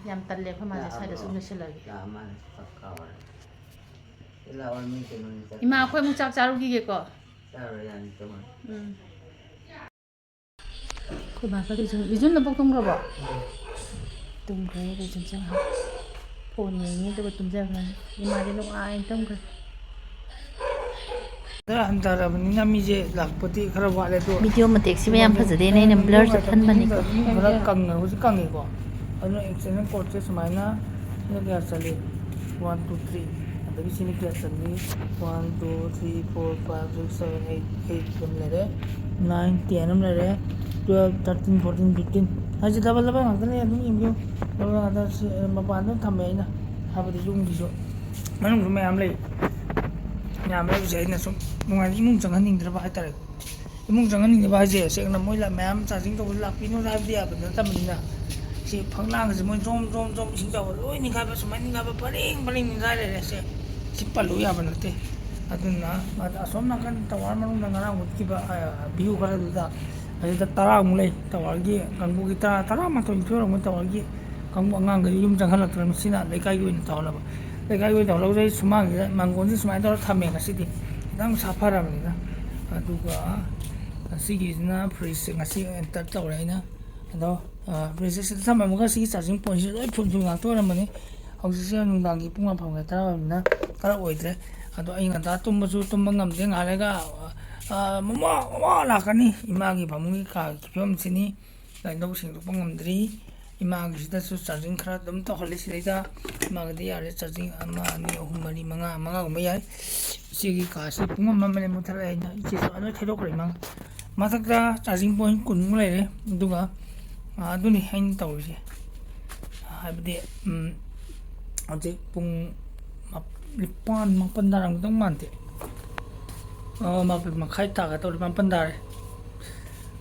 ꯌꯥꯝ ꯇꯜꯂꯦ ꯑꯩꯈꯣꯏ ꯃꯥꯁꯦ ꯁ꯭ꯋꯥꯏꯗ ꯁꯨꯝ ꯂꯣꯏꯁꯤꯜꯂꯒꯦ ꯂꯥꯛꯑꯃꯥꯅꯦ ꯄꯛꯀꯥꯎꯔꯦ ꯂꯥꯛꯑꯣ ꯃꯤ ꯀꯩꯅꯣꯅꯤ ꯏꯃꯥ ꯑꯩꯈꯣꯏ ꯑꯃꯨꯛ ꯆꯥꯛ ꯆꯥꯔꯨꯈꯤꯒꯦꯀꯣ ꯆꯥꯔꯣ ꯌꯥꯅꯤ ꯇꯨꯝꯃꯣ ꯑꯩꯈꯣꯏ ꯕꯥꯒ ꯔꯤꯖꯨꯟꯅ ꯄꯣꯛꯇꯨꯝꯈ꯭ꯔꯕꯣ ꯇꯨꯝꯈ꯭ꯔꯦ ꯔꯤꯖꯨꯟꯁꯦ ꯉꯥꯏꯍꯥꯛ ꯐꯣꯟ ꯌꯦꯡꯉꯤ ꯑꯗꯨꯒ ꯇꯨꯝꯖꯈ꯭ꯔꯅꯤ ꯏꯃꯥꯗꯤ ꯅꯨꯡꯉꯥꯏꯅ ꯇꯨꯝꯈ꯭ꯔꯦ ꯍꯟꯊꯔꯕꯅꯤꯅ ꯃꯤꯁꯦ ꯂꯥꯛꯄꯗꯤ ꯈꯔ ꯋꯥꯠꯂꯦ ꯑꯗꯣ ꯚꯤꯗꯤꯑꯣ ꯃꯇꯦꯛꯁꯤꯃ ꯌꯥꯝ ꯐꯖꯗꯦꯅ ꯑꯩꯅ ꯕ꯭ꯂꯔ ꯆꯠꯍꯟꯕꯅꯤꯀꯣ ꯈꯔ ꯀꯪꯉꯦ ꯍꯧꯖꯤꯛ ꯀꯪꯉꯤꯀꯣ ꯑꯗꯨꯅ ꯑꯦꯛꯁꯇꯦꯟꯁꯟ ꯀꯣꯔꯠꯁꯦ ꯁꯨꯃꯥꯏꯅ ꯁꯤꯅ ꯀꯌꯥ ꯆꯠꯂꯤ 1 2 3 ꯑꯗꯒꯤ ꯁꯤꯅ ꯀꯌꯥ ꯆꯠꯂꯤ 1 2 3 4 5 6 7 8 ꯑꯗꯨꯝ ꯂꯩꯔꯦ 9 10 ꯑꯃ ꯂꯩꯔꯦ 12 13 14 15 ꯍꯧꯖꯤꯛ ꯗꯕꯜ ꯉꯥꯛꯇꯅꯦ ꯑꯗꯨꯝ ꯌꯦꯡꯕꯤꯌꯨ ꯗꯕꯜ ꯉꯥꯛꯇ ꯃꯄꯥꯟꯗ ꯊꯝꯃꯦ ꯑꯩꯅ ꯍꯥꯏꯕꯗꯤ ꯌꯨꯝꯒꯤꯁꯨ ꯃꯅꯨꯡꯁꯨ ꯃꯌꯥꯝ ꯂꯩ ꯃꯌꯥꯝ ꯂꯩꯕꯁꯦ ꯑꯩꯅ ꯁꯨꯝ ꯅꯨꯡꯉꯥꯏꯅ ꯏꯃꯨꯡ ꯆꯪꯍꯟꯅꯤꯡꯗ꯭ꯔꯕ ꯍꯥꯏꯇꯥꯔꯦ ꯏꯃꯨꯡ ꯆꯪꯍꯟꯅꯤꯡꯗꯕ ꯍꯥꯏꯁꯦ ꯁꯦꯡꯅ ꯃꯣꯏ ꯃꯌꯥꯝ ꯆꯥꯔꯖꯤꯡ ꯇꯧꯕ ꯂꯥꯛꯄꯤꯅꯣ ꯍꯥꯏꯕꯗꯤ ꯌꯥꯕ ꯅꯠꯇꯕꯅꯤꯅ ꯁꯤ ꯐꯛꯂꯥꯡꯁꯦ ꯃꯣꯏ ꯖꯣꯝ ꯏꯁꯤꯡ ꯆꯥꯎꯕ ꯂꯣꯏ ꯅꯤꯡꯈꯥꯏꯕ ꯁꯨꯃꯥꯏꯅ ꯅꯤꯡꯈꯥꯏꯕ ꯄꯔꯦꯡ ꯅꯤꯡꯈꯥꯏ ꯂꯩꯔꯦ ꯁꯤ ꯄꯜꯂꯨ ꯌꯥꯕ ꯅꯠꯇꯦ ꯑꯗꯨꯅ ꯑꯁꯣꯝ ꯅꯥꯀꯟ ꯇꯋꯥꯔ ꯃꯅꯨꯡꯗ ꯉꯔꯥꯡ ꯎꯠꯈꯤꯕ ꯚ꯭ꯌꯨ ꯈꯔꯗꯨꯗ ꯑꯗꯨꯗ 10ꯃꯨꯛ ꯂꯩ ꯇꯋꯥꯔꯒꯤ ꯀꯥꯡꯕꯨꯒꯤ 11-12 ꯑꯣꯏꯔꯝꯒꯅꯤ ꯇꯋꯥꯔꯒꯤ ꯀꯥꯡꯕꯨ ꯑꯉꯥꯡꯈꯩ ꯌꯨꯝ ꯆꯪꯍꯜꯂꯛꯇ꯭ꯔꯕꯅꯤ ꯁꯤꯅ ꯂꯩꯀꯥꯏꯒꯤ ꯑꯣꯏꯅ ꯇꯧꯍꯜꯂꯕ ꯂꯩꯀꯥꯏꯒꯤ ꯑꯣꯏꯅ ꯇꯧꯍꯜꯂꯒ ꯑꯩ ꯁꯨꯃꯥꯡꯁꯤꯗ ꯃꯥꯡꯒꯣꯟꯁꯦ ꯁꯨꯃꯥꯏꯅ ꯇꯧꯔꯒ ꯊꯝꯃꯦ ꯉꯁꯤꯗꯤ ꯈꯤꯇꯪ ꯁꯥꯐꯔꯕꯅꯤꯅ ꯑꯗꯨꯒ ꯁꯤꯒꯤꯁꯤꯅ ꯐ꯭ꯔꯤꯖꯁꯦ ꯉꯁꯤ ꯑꯦꯟꯇꯔ ꯇꯧꯔꯦ ꯑꯩꯅ ꯑꯗꯣ ꯐ꯭ꯔꯤꯖꯁꯦ ꯁꯤꯗ ꯊꯝꯃꯝꯃꯒ ꯁꯤꯒꯤ ꯆꯥꯔꯖꯤꯡ ꯄꯣꯏꯟꯠꯁꯦ ꯂꯣꯏ ꯐꯨꯜ ꯉꯥꯛꯇ ꯑꯣꯏꯔꯝꯕꯅꯤ ꯍꯧꯖꯤꯛꯁꯦ ꯅꯨꯡꯗꯥꯡꯒꯤ ꯄꯨꯡ 1 ꯇꯔꯥ ꯑꯣꯏꯕꯅꯤꯅ ꯈꯔ ꯑꯣꯏꯗ꯭ꯔꯦ ꯑꯗꯣ ꯑꯩ ꯉꯟꯇꯥ ꯇꯨꯝꯕꯁꯨ ꯇꯨꯝꯕ ꯉꯝꯗꯦ ꯉꯥꯏꯔꯒ ꯃꯃꯥ ꯂꯥꯛꯀꯅꯤ ꯏꯃꯥꯒꯤ ꯐꯃꯨꯡꯒꯤ ꯀꯥꯒꯤ ꯐꯤꯕꯝꯁꯤꯅꯤ ꯂꯩꯅꯧ ꯁꯦꯡꯗꯣꯛꯄ ꯉꯝꯗ꯭ꯔꯤ ꯏꯃꯥꯒꯤꯁꯤꯗꯁꯨ ꯆꯥꯔꯖꯤꯡ ꯈꯔ ꯑꯗꯨꯝ ꯇꯧꯍꯜꯂꯤ ꯁꯤꯗꯩꯗ ꯏꯃꯥꯒꯤꯗꯤ ꯌꯥꯔꯦ ꯆꯥꯔꯖꯤꯡ 1 2 3 4 5 ꯃꯉꯥꯒꯨꯝꯕ ꯌꯥꯏ ꯏꯆꯦꯒꯤ ꯀꯥꯁꯤ ꯄꯨꯡ 1 ꯃꯨꯠꯊꯠꯂꯛꯑꯦ ꯑꯩꯅ ꯏꯆꯦꯁꯨ ꯂꯣꯏ ꯊꯩꯗꯣꯛꯈ꯭ꯔꯦ ꯏꯃꯥ ꯃꯊꯛꯇ ꯆꯥꯔꯖꯤꯡ ꯄꯣꯏꯟꯠ 10 ꯂꯩꯔꯦ ꯑꯗꯨꯒ ꯑꯗꯨꯅꯤ ꯑꯩꯅ ꯇꯧꯔꯤꯁꯦ ꯍꯥꯏꯕꯗꯤ ꯍꯧꯖꯤꯛ ꯄꯨꯡ 9 ꯇꯥꯔꯝꯒꯗꯧ ꯃꯥꯟꯗꯦ 9:30 ꯇꯥꯒꯗꯧꯔꯦ 9 ꯇꯥꯔꯦ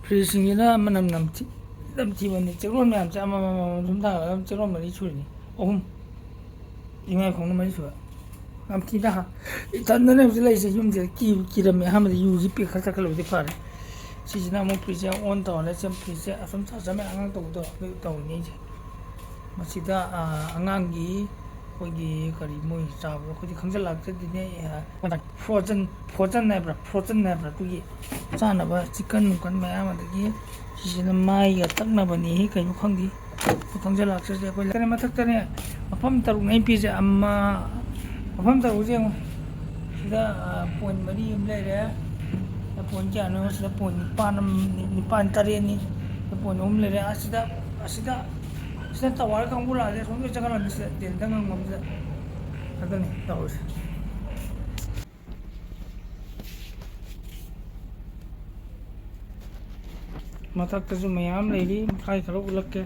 ꯐ꯭ꯔꯤꯖꯁꯤꯡꯁꯤꯅ ꯃꯅꯝ ꯅꯝꯊꯤꯕꯅꯤ ꯆꯦꯛꯂꯣꯟ ꯃꯌꯥꯝꯁꯦ ꯑꯃꯃꯝ ꯁꯨꯝ ꯊꯥꯡꯒꯠꯂꯒ ꯆꯦꯛꯂꯣꯟ 4 ꯁꯨꯔꯤꯅꯤ 3 ꯏꯃꯥꯏ ꯐꯃꯨꯡꯅ 4 ꯁꯨꯕ ꯅꯝꯊꯤꯗ ꯏꯊꯟꯗꯅꯦ ꯍꯧꯖꯤꯛ ꯂꯩꯔꯤꯁꯦ ꯌꯨꯝꯁꯤꯗ ꯀꯤꯔꯝꯃꯦ ꯑꯍꯥꯟꯕꯗ ꯌꯨꯁꯤ ꯄꯦꯛ ꯈꯔ ꯆꯠꯈꯠꯂꯕꯗꯤ ꯐꯔꯦ ꯁꯤꯁꯤꯅ ꯑꯃꯨꯛ ꯐ꯭ꯔꯤꯖꯁꯦ ꯑꯣꯟ ꯇꯧꯔꯦ ꯐ꯭ꯔꯤꯖꯁꯦ ꯑꯁꯨꯝ ꯆꯥꯃꯦ ꯑꯉꯥꯡ ꯇꯧꯕꯗꯣ ꯑꯗꯨ ꯇꯧꯔꯤꯅꯤ ꯑꯩꯁꯦ ꯃꯁꯤꯗ ꯑꯉꯥꯡꯒꯤ ꯑꯩꯈꯣꯏꯒꯤ ꯀꯔꯤ ꯃꯣꯏ ꯆꯥꯕꯗꯣ ꯑꯩꯈꯣꯏꯗꯤ ꯈꯪꯖꯤꯜꯂꯛꯇ꯭ꯔꯗꯤꯅꯦ ꯐ꯭ꯔꯣꯖꯟ ꯍꯥꯏꯕ꯭ꯔꯥ ꯑꯗꯨꯒꯤ ꯆꯥꯅꯕ ꯆꯤꯛꯀꯟ ꯅꯨꯡꯀꯟ ꯃꯌꯥꯝ ꯑꯗꯒꯤ ꯁꯤꯁꯤꯅ ꯃꯥꯏꯒ ꯇꯛꯅꯕꯅꯤ ꯀꯩꯅꯣ ꯈꯪꯗꯦ ꯈꯪꯖꯤꯜꯂꯛꯇ꯭ꯔꯗꯤ ꯑꯩꯈꯣꯏ ꯃꯊꯛꯇꯅꯦ ꯃꯐꯝ 3ꯅꯦ ꯑꯩ ꯄꯤꯁꯦ ꯃꯐꯝ 3ꯁꯦ ꯌꯦꯡꯉꯣ ꯁꯤꯗ ꯄꯣꯏꯟꯠ 4 ꯑꯃ ꯂꯩꯔꯦ ꯄꯣꯏꯟꯠ ꯀꯌꯥꯅꯣ ꯁꯤꯗ ꯄꯣꯏꯟꯠ 9-8ꯅꯤ ꯄꯣꯏꯟꯠ 3 ꯂꯩꯔꯦ ꯑꯁꯤꯗ ꯇꯋꯥꯔ ꯀꯥꯡꯕꯨ ꯂꯥꯛꯑꯦ ꯁꯣꯝꯗ ꯆꯪꯍꯜꯂꯝꯃꯤ ꯁꯤꯗ ꯇꯦꯟꯇ ꯉꯪꯕꯁꯤꯗ ꯑꯗꯨꯅꯤ ꯇꯧꯔꯤꯁꯦ ꯃꯊꯛꯇꯁꯨ ꯃꯌꯥꯝ ꯂꯩꯔꯤ ꯃꯈꯥꯏ ꯈꯔ ꯎꯠꯂꯛꯀꯦ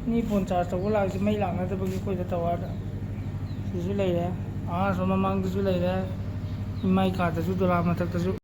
ꯃꯤ ꯐꯣꯟ ꯆꯥꯔꯖ ꯇꯧꯕ ꯂꯥꯛꯏꯁꯦ ꯃꯩ ꯂꯥꯛꯅꯗꯕꯒꯤ ꯑꯩꯈꯣꯏꯗ ꯇꯋꯥꯔꯗ ꯁꯤꯁꯨ ꯂꯩꯔꯦ ꯁꯣꯝ ꯃꯃꯥꯡꯗꯁꯨ ꯂꯩꯔꯦ ꯏꯃꯥꯏ ꯀꯥꯗꯁꯨ ꯗꯣꯂꯥ ꯃꯊꯛꯇꯁꯨ